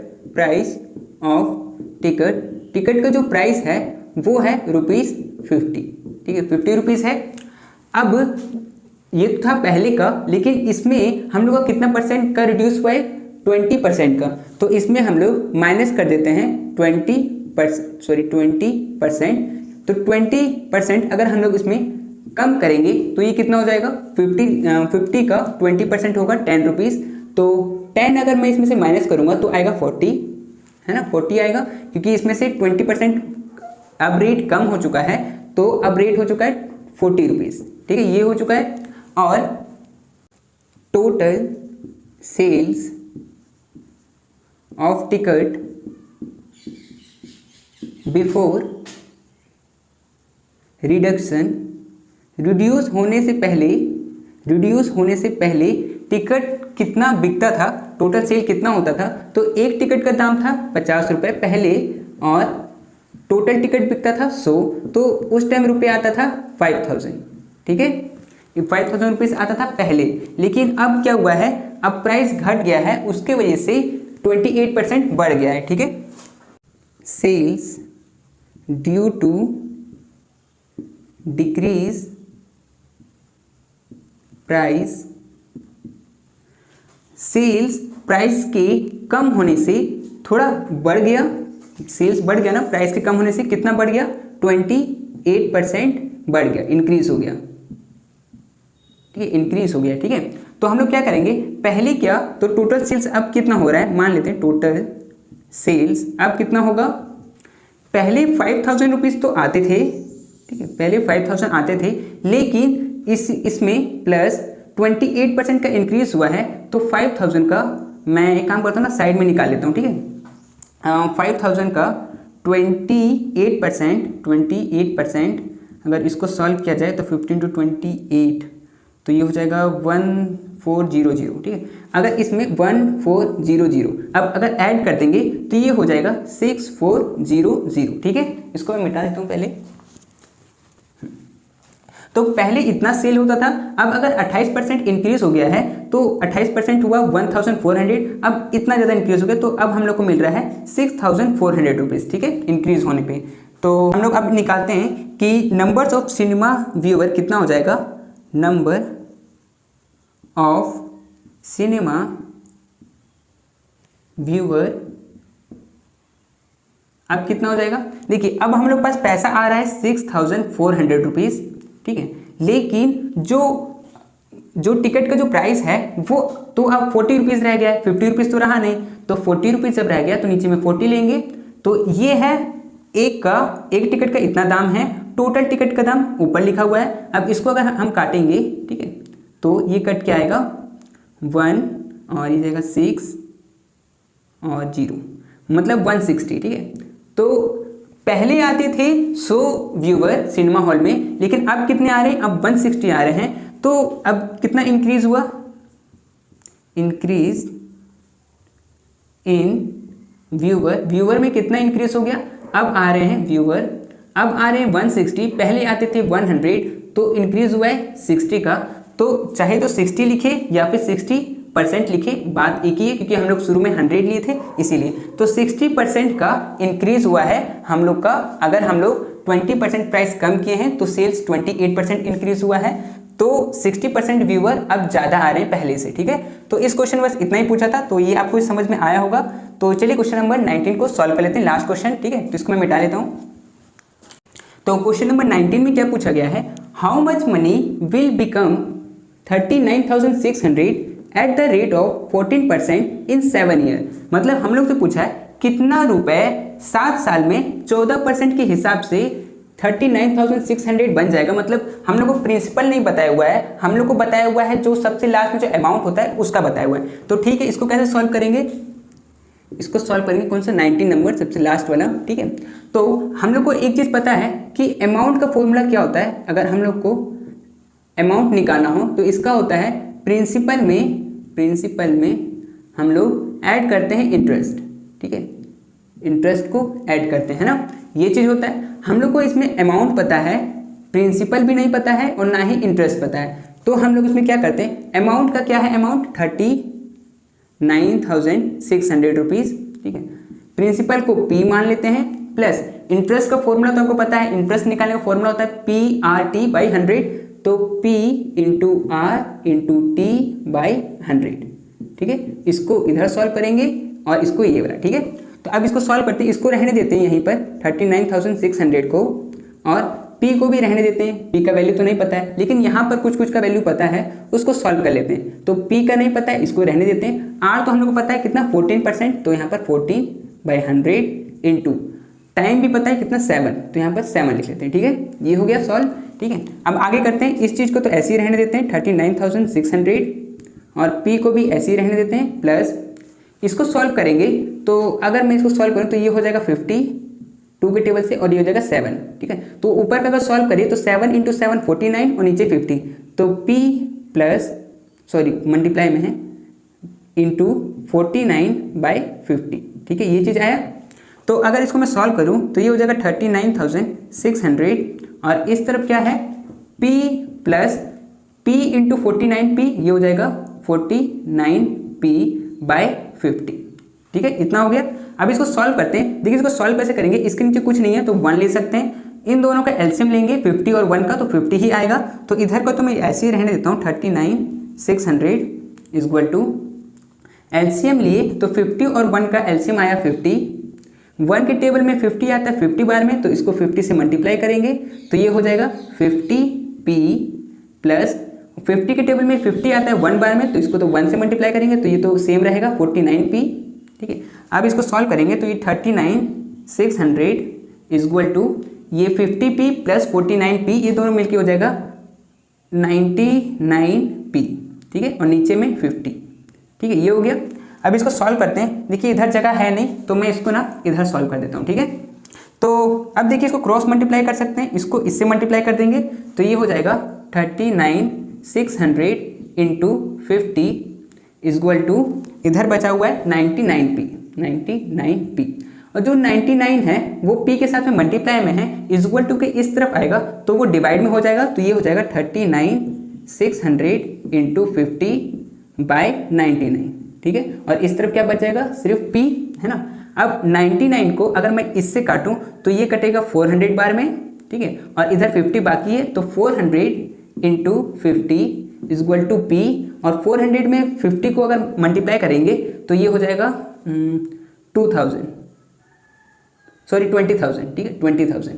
का जो प्राइस है वो है ₹50। ठीक है, 50 रुपीज़ है। अब ये था पहले का, लेकिन इसमें हम लोग का कितना % का रिड्यूस हुआ है, 20% का, तो इसमें हम लोग माइनस कर देते हैं 20%। तो 20% अगर हम लोग इसमें कम करेंगे तो ये कितना हो जाएगा, 50 का 20% होगा 10 रुपीज़। तो 10 अगर मैं इसमें से माइनस करूँगा तो आएगा 40, है ना, 40 आएगा, क्योंकि इसमें से 20% अब रेट कम हो चुका है, तो अब रेट हो चुका है 40 रुपीज़, ठीक है, ये हो चुका है। और total sales of ticket before reduction, reduce होने से पहले टिकट कितना बिकता था, टोटल सेल कितना होता था। तो एक टिकट का दाम था 50 रुपये पहले और टोटल टिकट बिकता था 100, तो उस टाइम रुपये आता था 5000, ठीक है, 5000 रुपीज़ आता था पहले। लेकिन अब क्या हुआ है, अब प्राइस घट गया है, उसके वजह से 28% बढ़ गया है, ठीक है। Sales due to decrease price, sales price के कम होने से थोड़ा बढ़ गया, सेल्स बढ़ गया ना, प्राइस के कम होने से कितना बढ़ गया, 28% बढ़ गया, इंक्रीज हो गया, ठीक है, इंक्रीज हो गया, ठीक है। तो हम लोग क्या करेंगे, पहले क्या, तो टोटल सेल्स अब कितना हो रहा है, मान लेते हैं टोटल सेल्स अब कितना होगा, पहले 5000 रुपीज़ तो आते थे, ठीक है, पहले 5000 आते थे, लेकिन इसमें प्लस 28% का इंक्रीज हुआ है, तो 5000 का मैं एक काम करता हूँ ना, साइड में निकाल लेता हूँ, ठीक है। 5000 का 28% अगर इसको सॉल्व किया जाए तो 15 to 28, तो ये हो जाएगा 1400, ठीक है। अगर इसमें 1400 अब अगर ऐड कर देंगे तो ये हो जाएगा 6400, ठीक है। इसको मैं मिटा देता हूँ पहले। तो पहले इतना सेल होता था, अब अगर 28% इंक्रीज हो गया है तो 28% हुआ 1400, अब इतना ज़्यादा इंक्रीज हो गया, तो अब हम लोग को मिल रहा है 6400 रुपीज़, ठीक है, इंक्रीज होने पे। तो हम लोग अब निकालते हैं कि नंबर्स ऑफ सिनेमा व्यूअर कितना हो जाएगा, नंबर ऑफ सिनेमा व्यूअर अब कितना हो जाएगा। देखिए अब हम लोग पास पैसा आ रहा है 6400 रुपीज़, ठीक है, लेकिन जो टिकट का जो प्राइस है वो तो अब 40 रुपीज़ रह गया है, 50 रुपीज़ तो रहा नहीं, तो 40 रुपीज़ जब रह गया तो नीचे में 40 लेंगे, तो ये है एक टिकट का इतना दाम है, टोटल टिकट का दाम ऊपर लिखा हुआ है। अब इसको अगर हम काटेंगे, ठीक है, तो ये कट क्या आएगा 1 और ये जाएगा 6 और 0, मतलब 160, ठीक है। तो पहले आते थे 100 व्यूअर सिनेमा हॉल में, लेकिन अब कितने आ रहे हैं, अब 160 आ रहे हैं। तो अब कितना इंक्रीज हुआ, इंक्रीज इन व्यूअर में कितना इंक्रीज हो गया, अब आ रहे हैं व्यूअर, अब आ रहे हैं 160, पहले आते थे 100, तो इंक्रीज हुआ है 60 का। तो चाहे तो 60 लिखे या फिर 60% लिखे, बात एक ही है, क्योंकि हम लोग शुरू में 100 लिए थे इसीलिए। तो 60% का इंक्रीज हुआ है हम लोग का। अगर हम लोग 20% प्राइस कम किए हैं तो सेल्स 28% इंक्रीज हुआ है, तो 60% व्यूअर अब ज़्यादा आ रहे हैं पहले से, ठीक है। तो इस क्वेश्चन बस इतना ही पूछा था, तो ये आपको समझ में आया होगा। तो चलिए क्वेश्चन नंबर 19 को सॉल्व कर लेते हैं, लास्ट क्वेश्चन, ठीक है। तो इसको मैं मिटा लेता हूँ। तो क्वेश्चन नंबर 19 में क्या पूछा गया है, how much money will become 39,600 at the rate of 14% in 7 year. मतलब हम लोग से पूछा है कितना रुपए 7 साल में 14% के हिसाब से 39,600 बन जाएगा। मतलब हम लोग को प्रिंसिपल नहीं बताया हुआ है, हम लोग को बताया हुआ है जो सबसे लास्ट में जो अमाउंट होता है उसका बताया हुआ है। तो ठीक है, इसको कैसे सॉल्व करेंगे, इसको सॉल्व करेंगे कौन सा 19 नंबर सबसे लास्ट वाला, ठीक है। तो हम लोग को एक चीज़ पता है कि अमाउंट का फॉर्मूला क्या होता है। अगर हम लोग को अमाउंट निकालना हो तो इसका होता है प्रिंसिपल में हम लोग ऐड करते हैं इंटरेस्ट, ठीक है, इंटरेस्ट को ऐड करते हैं ना, ये चीज़ होता है। हम लोग को इसमें अमाउंट पता है, प्रिंसिपल भी नहीं पता है और ना ही इंटरेस्ट पता है। तो हम लोग इसमें क्या करते हैं, अमाउंट का क्या है, अमाउंट 39,600 रुपीज़, ठीक है। प्रिंसिपल को P मान लेते हैं, प्लस इंटरेस्ट का फॉर्मूला तो आपको पता है, इंटरेस्ट निकालने का फॉर्मूला होता है PRT/100, तो P × R × T/100, ठीक है, इसको इधर सॉल्व करेंगे और इसको ये वाला, ठीक है। तो अब इसको सॉल्व करते हैं, इसको रहने देते हैं यहीं पर 39,600 को, और पी को भी रहने देते हैं। पी का वैल्यू तो नहीं पता है, लेकिन यहाँ पर कुछ कुछ का वैल्यू पता है, उसको सॉल्व कर लेते हैं। तो पी का नहीं पता है, इसको रहने देते हैं। आर तो हम लोग को पता है कितना 14%, तो यहाँ पर 14/100 इंटू टाइम भी पता है कितना 7, तो यहाँ पर 7 लिख लेते हैं, ठीक है। ये हो गया सॉल्व, ठीक है। अब आगे करते हैं, इस चीज़ को तो ऐसे ही रहने देते हैं 39,600, और पी को भी ऐसे ही रहने देते हैं, प्लस इसको सॉल्व करेंगे। तो अगर मैं इसको सॉल्व करूँ तो ये हो जाएगा 52 के टेबल से, और ये हो जाएगा 7, ठीक है। तो ऊपर का अगर सॉल्व करिए तो 7 × 7 49 और नीचे 50, तो P प्लस मल्टीप्लाई में है इंटू 49/50, ठीक है, ये चीज़ आया। तो अगर इसको मैं सॉल्व करूँ तो ये हो जाएगा 39,600, और इस तरफ क्या है P प्लस P × 49P, ये हो जाएगा 49P/50, ठीक है, इतना हो गया। अब इसको सॉल्व करते हैं। देखिए इसको सॉल्व कैसे करेंगे, इसके नीचे कुछ नहीं है तो 1 ले सकते हैं। इन दोनों का एलसीएम लेंगे 50 और 1 का, तो 50 ही आएगा। तो इधर को तो मैं ऐसे ही रहने देता हूँ 39,600 इक्वल टू एलसीएम लिए तो 50 और 1 का एलसीएम आया 50। 1 के टेबल में 50 आता है 50 बार में, तो इसको 50 से मल्टीप्लाई करेंगे तो ये हो जाएगा 50P प्लस 50 के टेबल में 50 आता है 1 बार में, तो इसको तो 1 से मल्टीप्लाई करेंगे तो ये तो सेम रहेगा 49P, ठीक है। अब इसको सॉल्व करेंगे तो ये 39,600 इक्वल टू ये 50P प्लस 49P, ये दोनों मिलके हो जाएगा 99P, ठीक है, और नीचे में 50, ठीक है, ये हो गया। अब इसको सॉल्व करते हैं। देखिए इधर जगह है नहीं तो मैं इसको ना इधर सॉल्व कर देता हूँ, ठीक है। तो अब देखिए इसको क्रॉस मल्टीप्लाई कर सकते हैं, इसको इससे मल्टीप्लाई कर देंगे तो ये हो जाएगा 39,600 इंटू 50 इक्वल टू इधर बचा हुआ है 99P, और जो 99 है वो P के साथ में मल्टीप्लाई में है, इक्वल टू के इस तरफ आएगा तो वो डिवाइड में हो जाएगा, तो ये हो जाएगा 39,600 इंटू 50/99, ठीक है। और इस तरफ क्या बच जाएगा, सिर्फ P है ना। अब 99 को अगर मैं इससे काटूं तो ये कटेगा 400 बार में, ठीक है, और इधर 50 बाकी है, तो 400 इंटू 50 इक्वल टू P, और 400 में 50 को अगर मल्टीप्लाई करेंगे तो ये हो जाएगा 20,000, ठीक है, 20,000।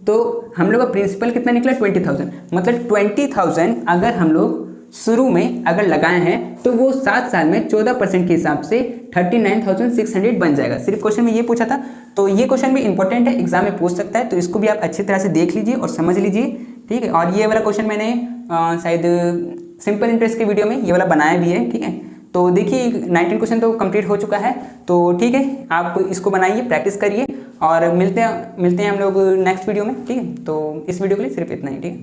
तो हम लोग का प्रिंसिपल कितना निकला 20,000, मतलब 20,000 अगर हम लोग शुरू में अगर लगाए हैं तो वो 7 साल में 14% के हिसाब से 39,600 बन जाएगा। सिर्फ क्वेश्चन में ये पूछा था, तो ये क्वेश्चन भी इंपॉर्टेंट है, एग्जाम में पूछ सकता है, तो इसको भी आप अच्छी तरह से देख लीजिए और समझ लीजिए, ठीक है। और ये वाला क्वेश्चन मैंने शायद सिंपल इंटरेस्ट के वीडियो में ये वाला बनाया भी है, ठीक है। तो देखिए 19 क्वेश्चन तो कंप्लीट हो चुका है, तो ठीक है, आप इसको बनाइए, प्रैक्टिस करिए, और मिलते हैं हम लोग नेक्स्ट वीडियो में, ठीक है। तो इस वीडियो के लिए सिर्फ इतना ही, ठीक है।